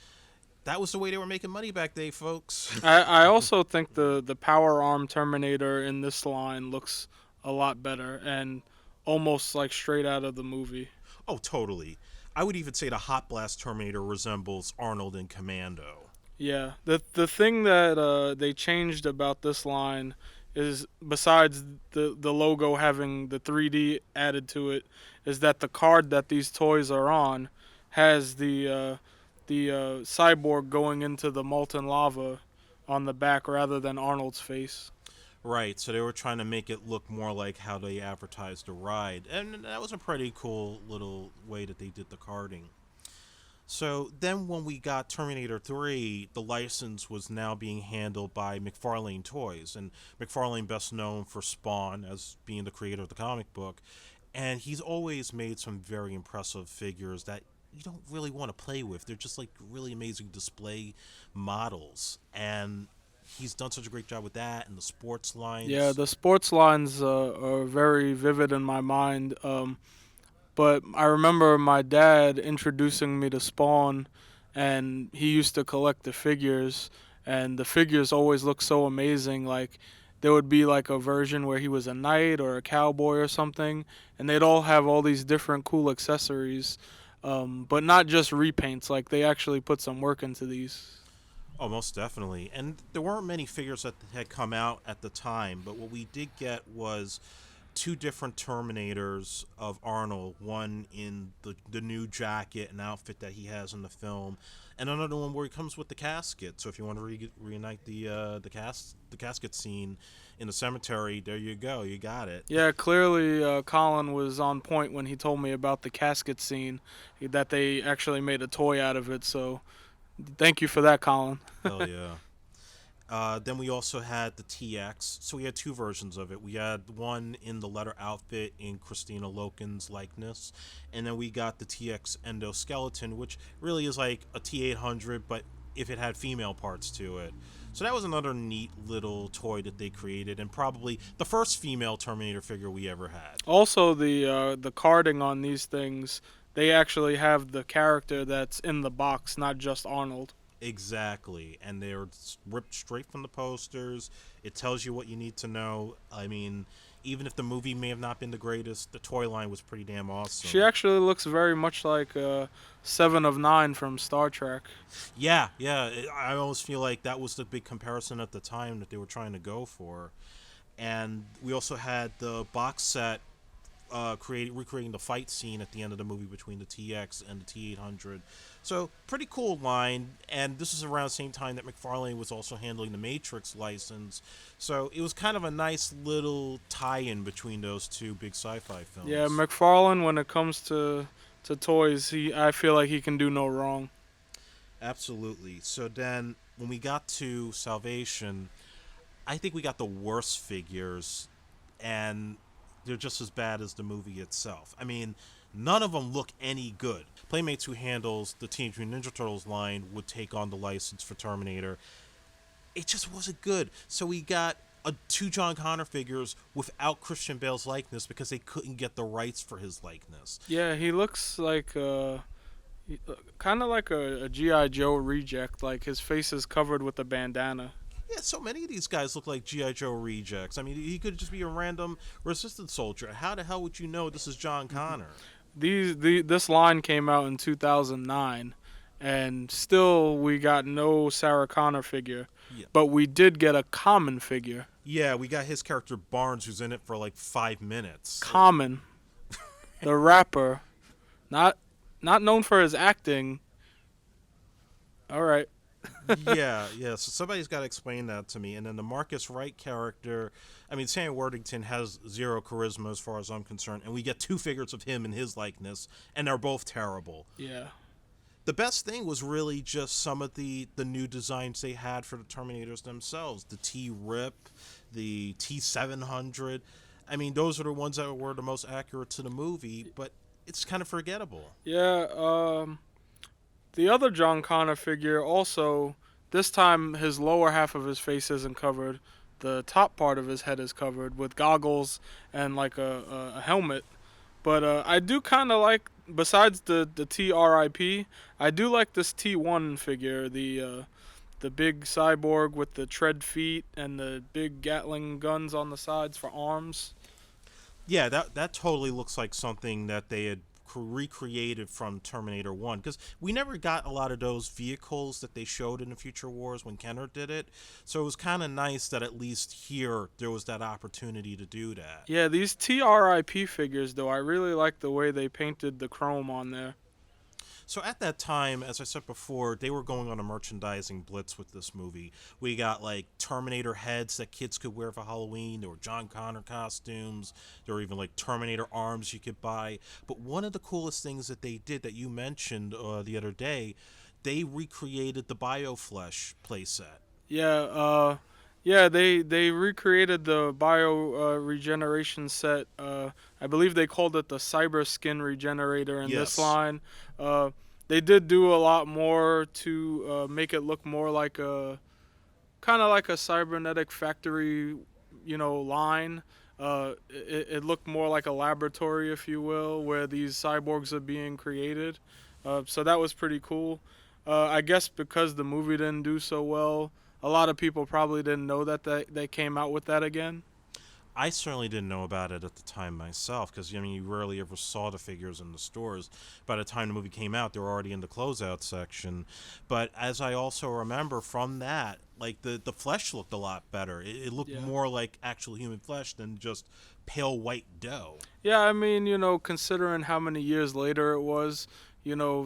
That was the way they were making money back then, folks. I also think the Power Arm Terminator in this line looks a lot better and almost like straight out of the movie. Oh, totally. I would even say the Hot Blast Terminator resembles Arnold in Commando. Yeah, the thing that they changed about this line is, besides the logo having the 3D added to it, is that the card that these toys are on has the cyborg going into the molten lava on the back rather than Arnold's face. Right, so they were trying to make it look more like how they advertised the ride, and that was a pretty cool little way that they did the carding. So then when we got Terminator 3, the license was now being handled by McFarlane Toys, and McFarlane best known for Spawn as being the creator of the comic book, and he's always made some very impressive figures that you don't really want to play with. They're just like really amazing display models, and he's done such a great job with that and the sports lines. Yeah, the sports lines are very vivid in my mind. But I remember my dad introducing me to Spawn, and he used to collect the figures, and the figures always looked so amazing. Like, there would be like a version where he was a knight or a cowboy or something, and they'd all have all these different cool accessories, but not just repaints. Like, they actually put some work into these. Oh, most definitely. And there weren't many figures that had come out at the time, but what we did get was two different Terminators of Arnold, one in the new jacket and outfit that he has in the film, and another one where he comes with the casket. So if you want to reunite the casket scene in the cemetery, there you go, you got it. Yeah, clearly Colin was on point when he told me about the casket scene, that they actually made a toy out of it, so thank you for that, Colin. Hell yeah. Then we also had the TX. So we had two versions of it. We had one in the leather outfit in Christina Loken's likeness, and then we got the TX endoskeleton, which really is like a T800, but if it had female parts to it. So that was another neat little toy that they created, and probably the first female Terminator figure we ever had. Also, the carding on these things, they actually have the character that's in the box, not just Arnold. Exactly, and they're ripped straight from the posters. It tells you what you need to know. I mean, even if the movie may have not been the greatest, the toy line was pretty damn She awesome. actually looks very much like Seven of Nine from Star Trek. Yeah, yeah, I almost feel like that was the big comparison at the time that they were trying to go for. And we also had the box set recreating the fight scene at the end of the movie between the TX and the T800. So pretty cool line, and this is around the same time that McFarlane was also handling the Matrix license. So it was kind of a nice little tie-in between those two big sci-fi Yeah, films. McFarlane, when it comes to toys, I feel like he can do no wrong. Absolutely. So then when we got to Salvation, I think we got the worst figures, and they're just as bad as the movie itself. I mean, none of them look any good. Playmates, who handles the Teenage Mutant Ninja Turtles line, would take on the license for Terminator. It just wasn't good. So we got two John Connor figures without Christian Bale's likeness because they couldn't get the rights for his likeness. Yeah, he looks like kind of like a GI Joe reject. Like his face is covered with a bandana. Yeah, so many of these guys look like G.I. Joe rejects. I mean, he could just be a random resistance soldier. How the hell would you know this is John Connor? This line came out in 2009, and still we got no Sarah Connor figure, Yeah. but we did get a Common figure. Yeah, we got his character Barnes, who's in it for like 5 minutes. Common, the rapper, not not known for his acting. All right. Yeah, yeah. So somebody's got to explain that to me. And then the Marcus Wright character, I mean, Sam Worthington has zero charisma as far as I'm concerned, and we get two figures of him in his likeness, and they're both terrible. Yeah. The best thing was really just some of the new designs they had for the Terminators themselves. The T-Rip, the T-700. I mean, those are the ones that were the most accurate to the movie, but it's kind of forgettable. Yeah. The other John Connor figure also, this time his lower half of his face isn't covered. The top part of his head is covered with goggles and like a helmet. But I do kind of like, besides the TRIP, I do like this T1 figure, the big cyborg with the tread feet and the big Gatling guns on the sides for arms. Yeah, that totally looks like something that they had recreated from Terminator 1, because we never got a lot of those vehicles that they showed in the Future Wars when Kenner did it. So it was kind of nice that at least here there was that opportunity to do that. Yeah, these TRIP figures, though, I really like the way they painted the chrome on there. So at that time, as I said before, they were going on a merchandising blitz with this movie. We got like Terminator heads that kids could wear for Halloween. There were John Connor costumes. There were even like Terminator arms you could buy. But one of the coolest things that they did that you mentioned the other day, they recreated the BioFlesh playset. Yeah, they recreated the bio regeneration set. I believe they called it the Cyber Skin Regenerator in this Yes. line. They did do a lot more to make it look more like a kind of like a cybernetic factory, line. It looked more like a laboratory, if you will, where these cyborgs are being created. So that was pretty cool. I guess because the movie didn't do so well, a lot of people probably didn't know that they came out with that again. I certainly didn't know about it at the time myself, because I mean you rarely ever saw the figures in the stores. By the time the movie came out, they were already in the closeout section. But as I also remember from that, like the flesh looked a lot better. It looked Yeah. more like actual human flesh than just pale white dough. Yeah, I mean, considering how many years later it was,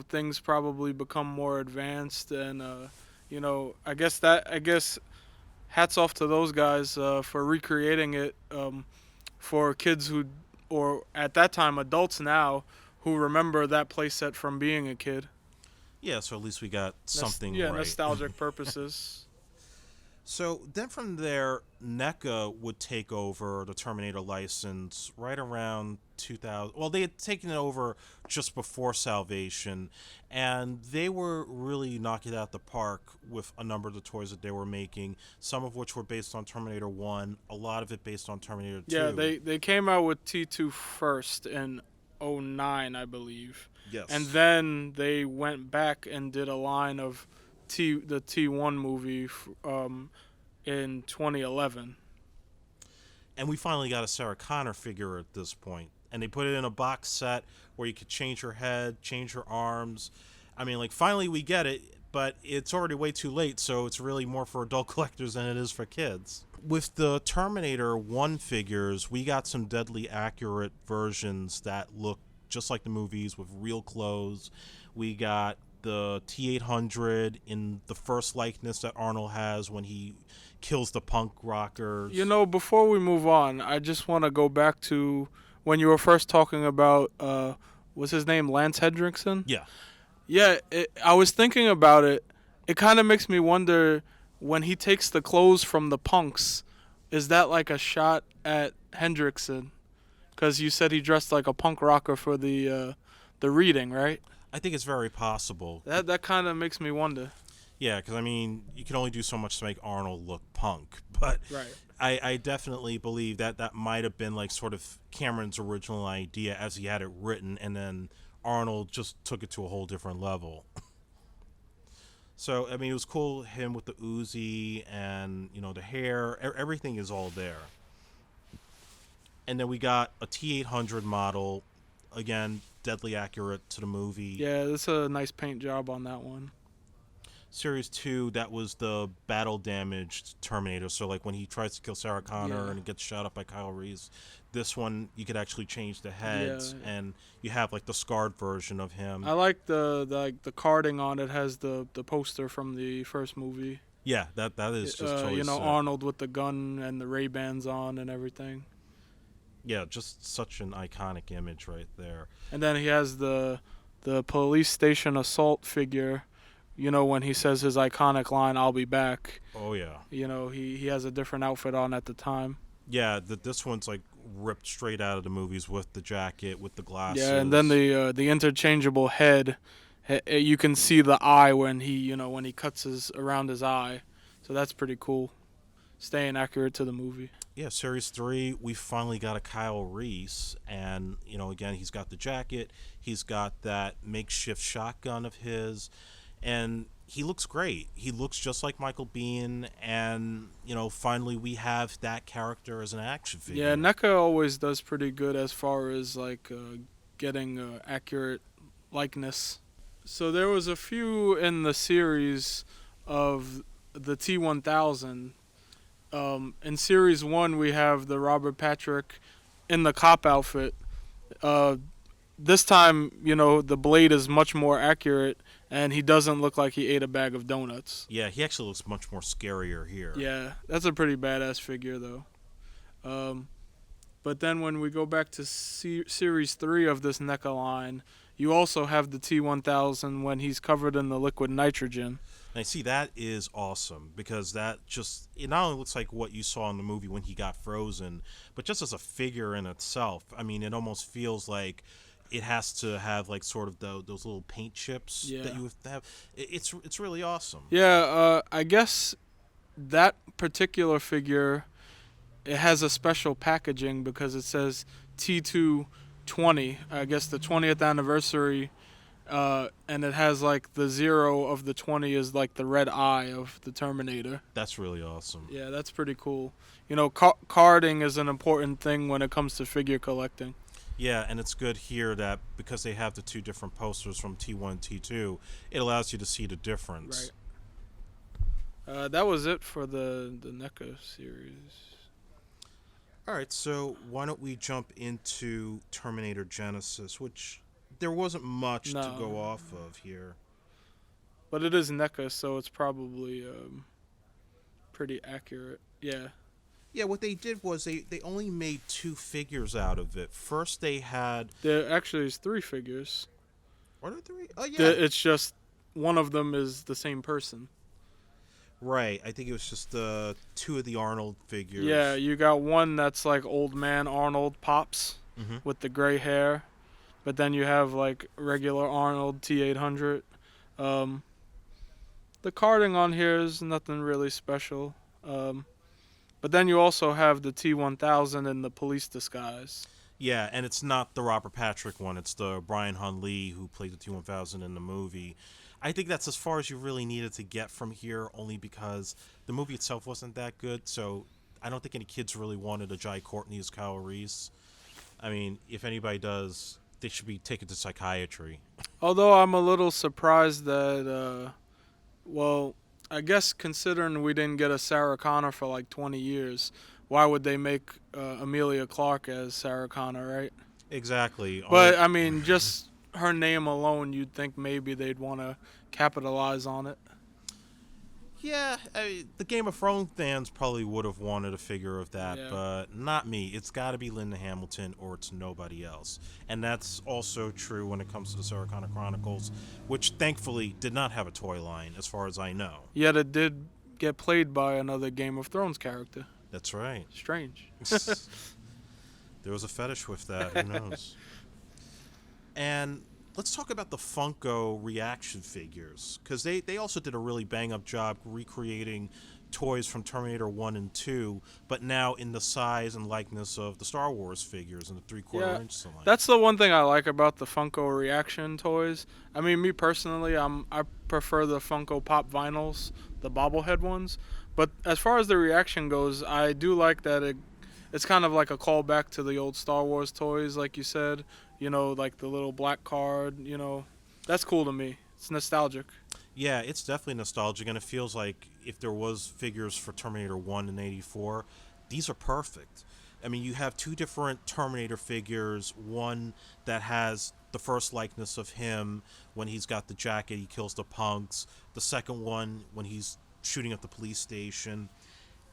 things probably become more advanced, and I guess hats off to those guys for recreating it for kids who, or at that time adults now, who remember that playset from being a kid. Yeah, so at least we got something Yeah, right. nostalgic purposes. So then from there, Neca would take over the Terminator license right around 2000. Well, they had taken it over just before Salvation, and they were really knocking it out the park with a number of the toys that they were making, some of which were based on Terminator 1, a lot of it based on Terminator 2. Yeah, they came out with T2 first in '09, I believe. Yes. And then they went back and did a line of the T1 movie in 2011. And we finally got a Sarah Connor figure at this point. And they put it in a box set where you could change her head, change her arms. I mean, like, finally we get it, but it's already way too late, so it's really more for adult collectors than it is for kids. With the Terminator 1 figures, we got some deadly accurate versions that look just like the movies with real clothes. We got the T-800 in the first likeness that Arnold has when he kills the punk rockers. You know, before we move on, I just want to go back to when you were first talking about, was his name Lance Hendrickson? Yeah. Yeah, I was thinking about it. It kind of makes me wonder, when he takes the clothes from the punks, is that like a shot at Hendrickson? Because you said he dressed like a punk rocker for the reading, right? I think it's very possible. That kind of makes me wonder. Yeah, because, I mean, you can only do so much to make Arnold look punk. But Right. I definitely believe that might have been, like, sort of Cameron's original idea as he had it written, and then Arnold just took it to a whole different level. So, I mean, it was cool, him with the Uzi and, you know, the hair. Everything is all there. And then we got a T-800 model, again, deadly accurate to the movie. Yeah, that's a nice paint job on that one. Series 2, that was the battle damaged Terminator. So, like, when he tries to kill Sarah Connor Yeah. and gets shot up by Kyle Reese, this one you could actually change the heads, Yeah. and you have like the scarred version of him. I like the carding on it has the poster from the first movie. Yeah, that is just totally you know, sick. Arnold with the gun and the Ray-Bans on and everything. Yeah, just such an iconic image right there. And then he has the police station assault figure. You know, when he says his iconic line, "I'll be back." Oh yeah. You know, he has a different outfit on at the time. Yeah, this one's like ripped straight out of the movies with the jacket, with the glasses. Yeah, and then the interchangeable head, you can see the eye when he cuts around his eye. So that's pretty cool. Staying accurate to the movie. Yeah, Series 3, we finally got a Kyle Reese, and, you know, again, he's got the jacket, he's got that makeshift shotgun of his, and he looks great. He looks just like Michael Biehn, and, you know, finally we have that character as an action figure. Yeah, Neca always does pretty good as far as, like, getting accurate likeness. So there was a few in the series of the T-1000. In Series 1, we have the Robert Patrick in the cop outfit. This time, you know, the blade is much more accurate, and he doesn't look like he ate a bag of donuts. Yeah, he actually looks much more scarier here. Yeah, that's a pretty badass figure, though. But then when we go back to Series 3 of this NECA line, you also have the T-1000 when he's covered in the liquid nitrogen. And I see that is awesome, because that just, it not only looks like what you saw in the movie when he got frozen, but just as a figure in itself, I mean, it almost feels like it has to have like sort of those little paint chips that you have to have. It's really awesome. Yeah, I guess that particular figure, it has a special packaging because it says T220, I guess the 20th anniversary. And it has like the 0 of the 20 is like the red eye of the Terminator. That's really awesome. Yeah, that's pretty cool. You know, carding is an important thing when it comes to figure collecting. Yeah, and it's good here that because they have the two different posters from T1 and T2, it allows you to see the difference. Right. That was it for the NECA series. All right, so why don't we jump into Terminator Genisys, which there wasn't much to go off of here. But it is NECA, so it's probably pretty accurate. Yeah. Yeah, what they did was they only made 2 figures out of it. First they had... There actually is 3 figures. Are there 3? Oh, yeah. It's just one of them is the same person. Right. I think it was just 2 of the Arnold figures. Yeah, you got one that's like old man Arnold Pops with the gray hair. But then you have like regular Arnold T-800. The carding on here is nothing really special. But then you also have the T-1000 in the police disguise. Yeah, and it's not the Robert Patrick one. It's the Brian Hun Lee who played the T-1000 in the movie. I think that's as far as you really needed to get from here, only because the movie itself wasn't that good. So I don't think any kids really wanted a Jai Courtney as Kyle Reese. I mean, if anybody does, they should be taken to psychiatry. Although I'm a little surprised that, well, I guess considering we didn't get a Sarah Connor for like 20 years, why would they make Amelia Clark as Sarah Connor, right? Exactly. But I mean, just her name alone, you'd think maybe they'd want to capitalize on it. Yeah, I mean, the Game of Thrones fans probably would have wanted a figure of that, Yeah. but not me. It's got to be Linda Hamilton or it's nobody else. And that's also true when it comes to the Sarah Connor Chronicles, which thankfully did not have a toy line, as far as I know. Yet it did get played by another Game of Thrones character. That's right. Strange. There was a fetish with that. Who knows? And let's talk about the Funko ReAction Figures, because they also did a really bang-up job recreating toys from Terminator 1 and 2, but now in the size and likeness of the Star Wars figures in the 3/4 inch line. That's the one thing I like about the Funko ReAction toys. I mean, me personally, I prefer the Funko Pop vinyls, the bobblehead ones. But as far as the reaction goes, I do like that it's kind of like a callback to the old Star Wars toys, like you said. You know, like the little black card, you know. That's cool to me. It's nostalgic. Yeah, it's definitely nostalgic, and it feels like if there was figures for Terminator 1 and 84, these are perfect. I mean, you have two different Terminator figures, one that has the first likeness of him when he's got the jacket, he kills the punks, the second one when he's shooting at the police station,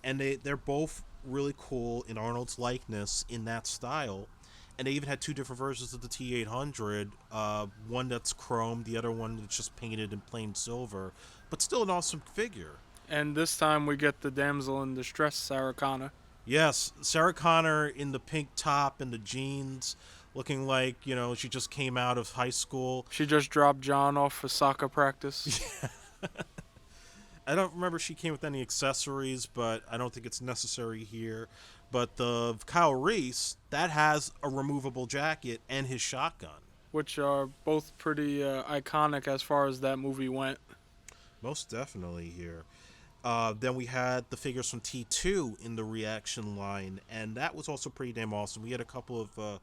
and they're both really cool in Arnold's likeness in that style. And they even had two different versions of the T-800, one that's chrome, the other one that's just painted in plain silver, but still an awesome figure. And this time we get the damsel in distress, Sarah Connor. Yes, Sarah Connor in the pink top and the jeans, looking like, she just came out of high school. She just dropped John off for soccer practice. I don't remember if she came with any accessories, but I don't think it's necessary here. But the Kyle Reese, that has a removable jacket and his shotgun. Which are both pretty iconic as far as that movie went. Most definitely here. Then we had the figures from T2 in the ReAction line, and that was also pretty damn awesome. We had a couple of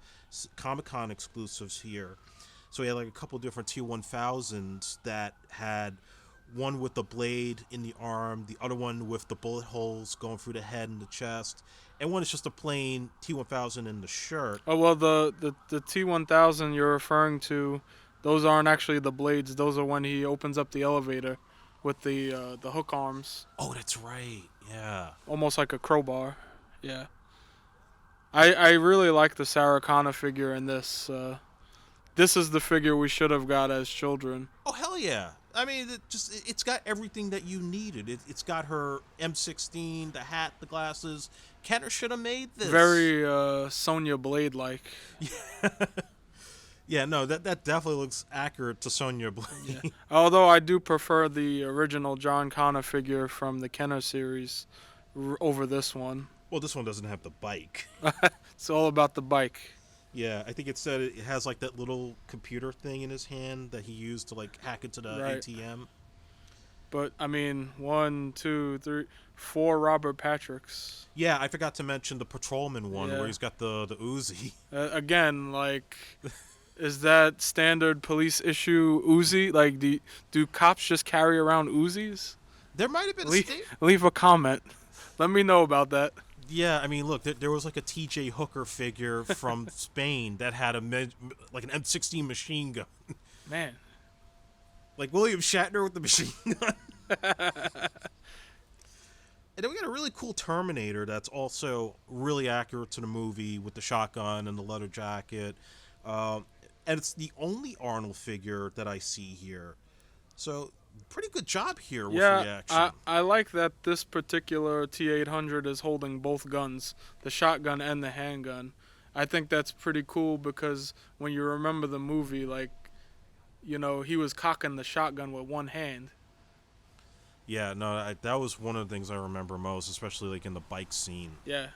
Comic-Con exclusives here. So we had like a couple different T1000s that had one with the blade in the arm, the other one with the bullet holes going through the head and the chest, and one is just a plain T1000 in the shirt. Oh, well, the T1000 you're referring to, those aren't actually the blades. Those are when he opens up the elevator with the hook arms. Oh, that's right. Yeah. Almost like a crowbar. Yeah. I really like the Sarah Connor figure in this. This is the figure we should have got as children. Oh, hell yeah. I mean, it's got everything that you needed. It's got her M16, the hat, the glasses. Kenner should have made this. Very Sonya Blade-like. Yeah. Yeah, no, that definitely looks accurate to Sonya Blade. Yeah. Although I do prefer the original John Connor figure from the Kenner series over this one. Well, this one doesn't have the bike. It's all about the bike. Yeah, I think it said it has like that little computer thing in his hand that he used to like hack into the ATM. But I mean, 1, 2, 3, 4 Robert Patricks. Yeah, I forgot to mention the patrolman one where he's got the Uzi. Again, like, is that standard police issue Uzi? Like, do cops just carry around Uzis? There might have been leave a comment. Let me know about that. Yeah, I mean, look, there was like a T.J. Hooker figure from Spain that had like an M16 machine gun. Man. Like William Shatner with the machine gun. And then we got a really cool Terminator that's also really accurate to the movie with the shotgun and the leather jacket. And it's the only Arnold figure that I see here. So, pretty good job here with ReAction. I like that this particular T-800 is holding both guns, the shotgun and the handgun. I think that's pretty cool because when you remember the movie, like, he was cocking the shotgun with one hand. Yeah, no, that was one of the things I remember most, especially like in the bike scene. Yeah.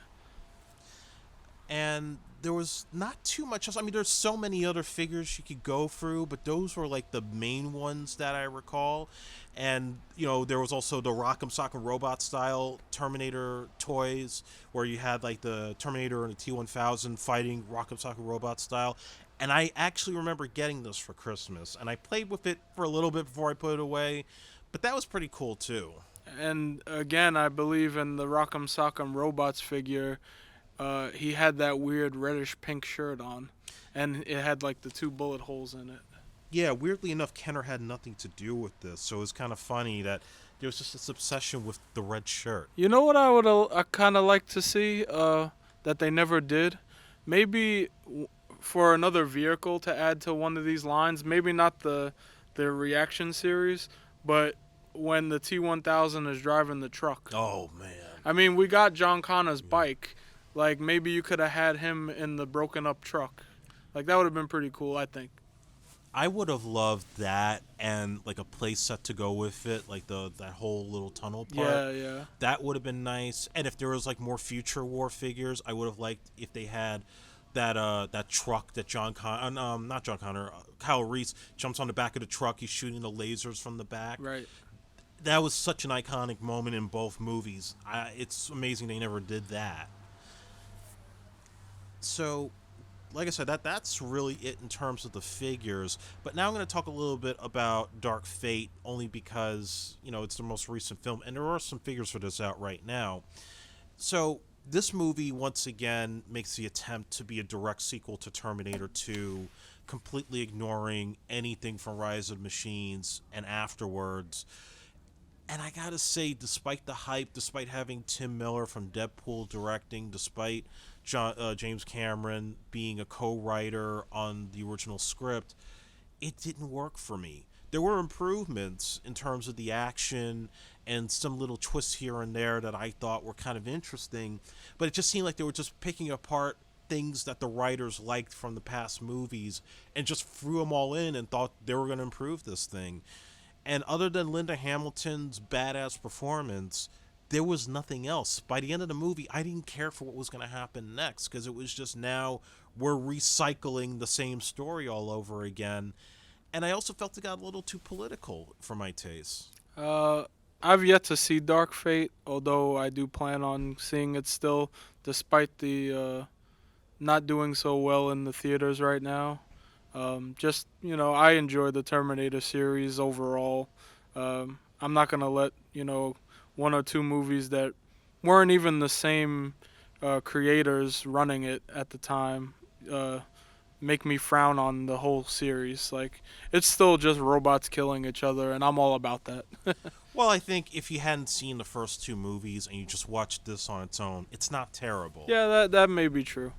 and there was not too much else. I mean, there's so many other figures you could go through, but those were like the main ones that I recall. And there was also the Rock'em Sock'em Robot style Terminator toys, where you had like the Terminator and the T-1000 fighting Rock'em Sock'em Robot style. And I actually remember getting this for Christmas, and I played with it for a little bit before I put it away, but that was pretty cool too. And again, I believe in the Rock'em Sock'em Robots figure, he had that weird reddish pink shirt on, and it had like the 2 bullet holes in it. Yeah, weirdly enough, Kenner had nothing to do with this, so it was kind of funny that there was just this obsession with the red shirt. You know what I would kind of like to see that they never did? Maybe for another vehicle to add to one of these lines, maybe not the ReAction Series, but when the T-1000 is driving the truck. Oh, man. I mean, we got John Connor's bike. Like, maybe you could have had him in the broken up truck. Like, that would have been pretty cool, I think. I would have loved that and like a play set to go with it, like that whole little tunnel part. Yeah. That would have been nice. And if there was like more Future War figures, I would have liked if they had that truck that Kyle Reese jumps on the back of the truck. He's shooting the lasers from the back. Right. That was such an iconic moment in both movies. It's amazing they never did that. So, like I said, that's really it in terms of the figures. But now I'm going to talk a little bit about Dark Fate, only because, it's the most recent film, and there are some figures for this out right now. So, this movie, once again, makes the attempt to be a direct sequel to Terminator 2, completely ignoring anything from Rise of the Machines and afterwards. And I gotta say, despite the hype, despite having Tim Miller from Deadpool directing, despite James Cameron being a co-writer on the original script, it didn't work for me. There were improvements in terms of the action and some little twists here and there that I thought were kind of interesting, but it just seemed like they were just picking apart things that the writers liked from the past movies and just threw them all in and thought they were going to improve this thing. And other than Linda Hamilton's badass performance, there was nothing else. By the end of the movie, I didn't care for what was going to happen next, because it was just now we're recycling the same story all over again. And I also felt it got a little too political for my taste. I've yet to see Dark Fate, although I do plan on seeing it still, despite the not doing so well in the theaters right now. I enjoy the Terminator series overall. I'm not going to let, 1 or 2 movies that weren't even the same creators running it at the time make me frown on the whole series. Like, it's still just robots killing each other, and I'm all about that. Well, I think if you hadn't seen the first 2 movies and you just watched this on its own, it's not terrible. Yeah, that may be true.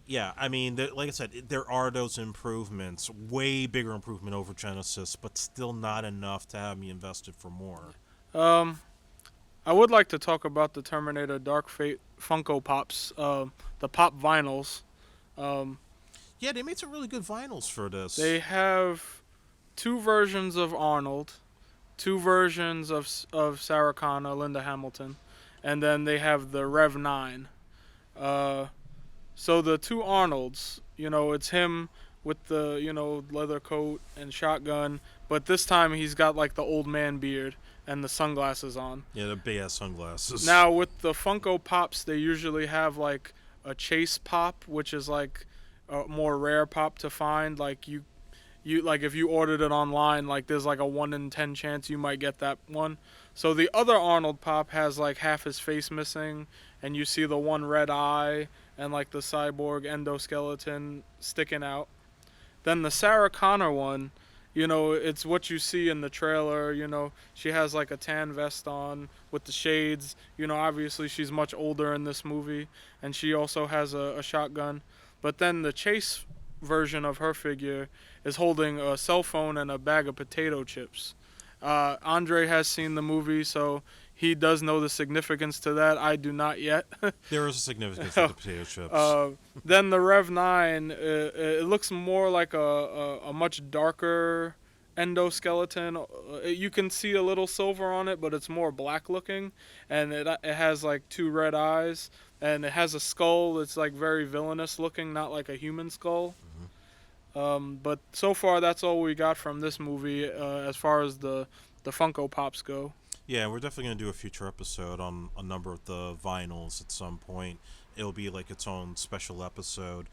Yeah, I mean, like I said, there are those improvements, way bigger improvement over Genisys, but still not enough to have me invested for more. I would like to talk about the Terminator Dark Fate Funko Pops, the pop vinyls. Yeah, they made some really good vinyls for this. They have 2 versions of Arnold, 2 versions of Sarah Connor, Linda Hamilton, and then they have the Rev 9. So the 2 Arnolds, it's him with the, leather coat and shotgun, but this time he's got like the old man beard and the sunglasses on. Yeah, the big ass sunglasses. Now with the Funko Pops, they usually have like a chase pop, which is like a more rare pop to find. Like you like if you ordered it online, like there's like a 1 in 10 chance you might get that one. So the other Arnold pop has like half his face missing, and you see the one red eye and like the cyborg endoskeleton sticking out. Then the Sarah Connor one, it's what you see in the trailer. She has like a tan vest on with the shades. Obviously she's much older in this movie, and she also has a shotgun. But then the chase version of her figure is holding a cell phone and a bag of potato chips. Andre has seen the movie, so he does know the significance to that. I do not yet. There is a significance to the potato chips. Then the Rev 9, it looks more like a much darker endoskeleton. You can see a little silver on it, but it's more black looking, and it has like 2 red eyes. and it has a skull that's like very villainous looking, not like a human skull. But so far, that's all we got from this movie as far as the Funko Pops go. Yeah, we're definitely going to do a future episode on a number of the vinyls at some point. It'll be like its own special episode.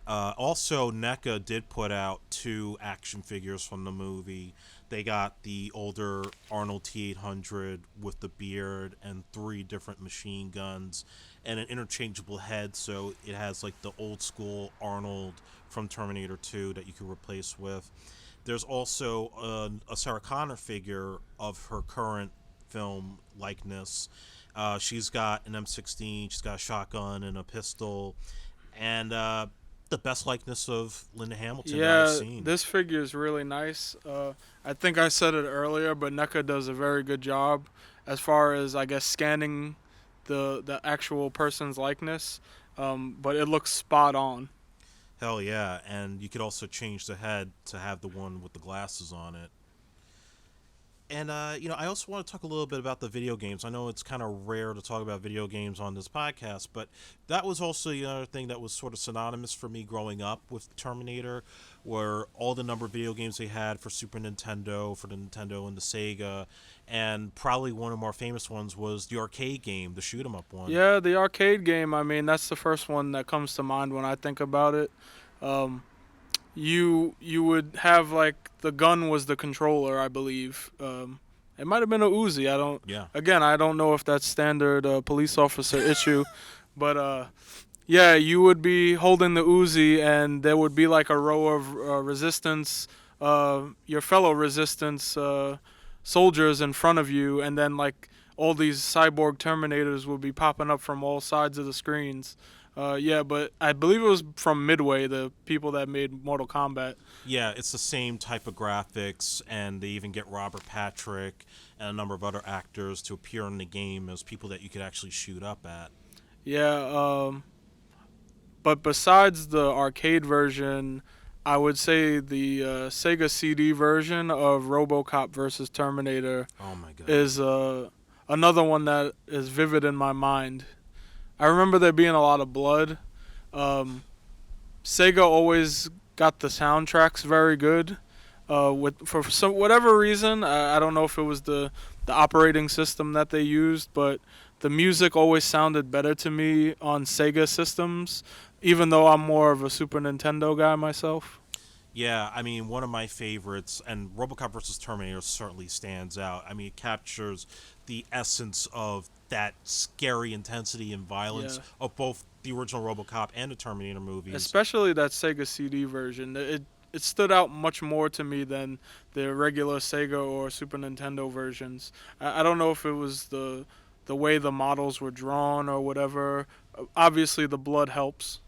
Also, Neca did put out 2 action figures from the movie. They got the older Arnold T-800 with the beard and 3 different machine guns and an interchangeable head, so it has like the old school Arnold from Terminator 2 that you could replace with. There's also a Sarah Connor figure of her current film likeness. She's got an M16, she's got a shotgun and a pistol, and the best likeness of Linda Hamilton that I've seen. This figure is really nice. I think I said it earlier, but Neca does a very good job as far as, I guess, scanning the actual person's likeness, but it looks spot on. Hell yeah, and you could also change the head to have the one with the glasses on it. And, I also want to talk a little bit about the video games. I know it's kind of rare to talk about video games on this podcast, but that was also the other thing that was sort of synonymous for me growing up with Terminator, were all the number of video games they had for Super Nintendo, for the Nintendo and the Sega, and probably one of the more famous ones was the arcade game, the shoot 'em up one. Yeah, the arcade game, I mean, that's the first one that comes to mind when I think about it. You would have, like, the gun was the controller, I believe. It might have been a Uzi. I don't know if that's standard police officer issue, but yeah, you would be holding the Uzi, and there would be like a row of resistance, your fellow resistance soldiers in front of you, and then like all these cyborg Terminators would be popping up from all sides of the screens. Yeah, but I believe it was from Midway, the people that made Mortal Kombat. Yeah, it's the same type of graphics, and they even get Robert Patrick and a number of other actors to appear in the game as people that you could actually shoot up at. Yeah, but besides the arcade version, I would say the Sega CD version of RoboCop versus Terminator Oh my god. is another one that is vivid in my mind. I remember there being a lot of blood. Sega always got the soundtracks very good. For some whatever reason, I don't know if it was the operating system that they used, but the music always sounded better to me on Sega systems, even though I'm more of a Super Nintendo guy myself. Yeah, I mean, one of my favorites, and RoboCop vs. Terminator certainly stands out. I mean, it captures the essence of that scary intensity and violence of both the original RoboCop and the Terminator movies. Especially that Sega CD version. It stood out much more to me than the regular Sega or Super Nintendo versions. I don't know if it was the way the models were drawn or whatever. Obviously, the blood helps.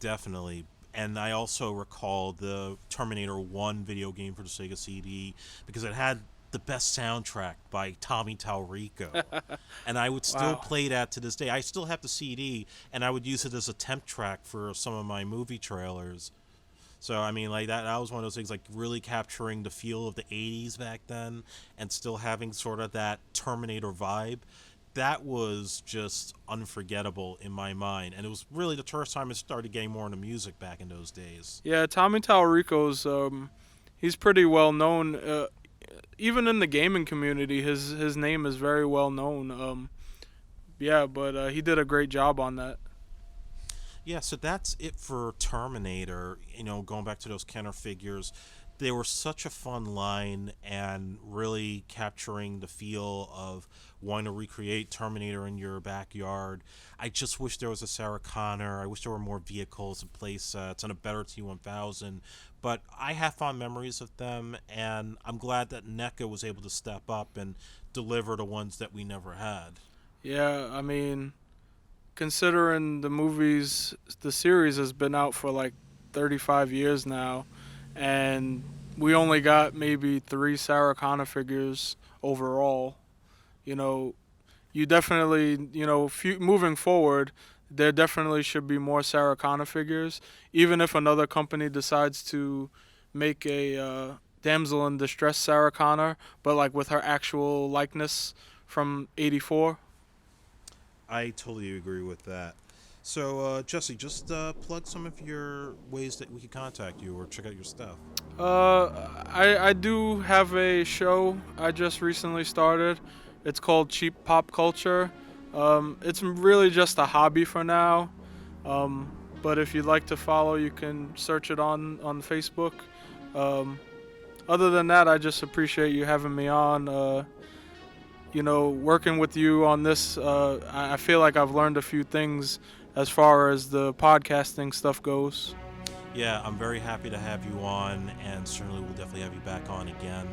Definitely. And I also recall the Terminator 1 video game for the Sega CD because it had the best soundtrack by Tommy Talrico. And I would still play that to this day. I still have the CD, and I would use it as a temp track for some of my movie trailers. So, I mean, like, that was one of those things, like, really capturing the feel of the 80s back then and still having sort of that Terminator vibe. That was just unforgettable in my mind, and it was really the first time I started getting more into music back in those days. Yeah, Tommy Talrico's he's pretty well known. Even in the gaming community, his name is very well known. But he did a great job on that. Yeah, so that's it for Terminator. Going back to those Kenner figures, they were such a fun line and really capturing the feel of wanting to recreate Terminator in your backyard. I just wish there was a Sarah Connor. I wish there were more vehicles and play sets and a better T-1000. But I have fond memories of them, and I'm glad that NECA was able to step up and deliver the ones that we never had. Yeah, I mean, considering the series has been out for like 35 years now, and we only got maybe 3 Sarah Connor figures overall. You definitely, moving forward, there definitely should be more Sarah Connor figures. Even if another company decides to make a damsel in distress Sarah Connor, but like with her actual likeness from '84. I totally agree with that. So, Jesse, just plug some of your ways that we can contact you or check out your stuff. I do have a show I just recently started. It's called Cheap Pop Culture. It's really just a hobby for now. But if you'd like to follow, you can search it on Facebook. Um, Other than that, I just appreciate you having me on. Working with you on this, I feel like I've learned a few things as far as the podcasting stuff goes. Yeah, I'm very happy to have you on, and certainly we'll definitely have you back on again.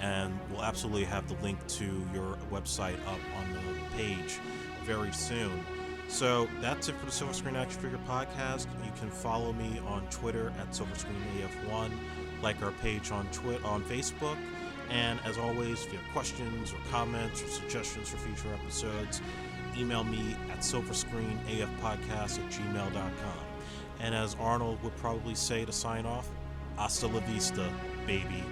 And we'll absolutely have the link to your website up on the page very soon. So that's it for the Silver Screen Action Figure Podcast. You can follow me on Twitter at SilverScreenAF1, like our page on Facebook. And as always, if you have questions or comments or suggestions for future episodes, email me at silverscreenafpodcast@gmail.com. And as Arnold would probably say to sign off, hasta la vista, baby.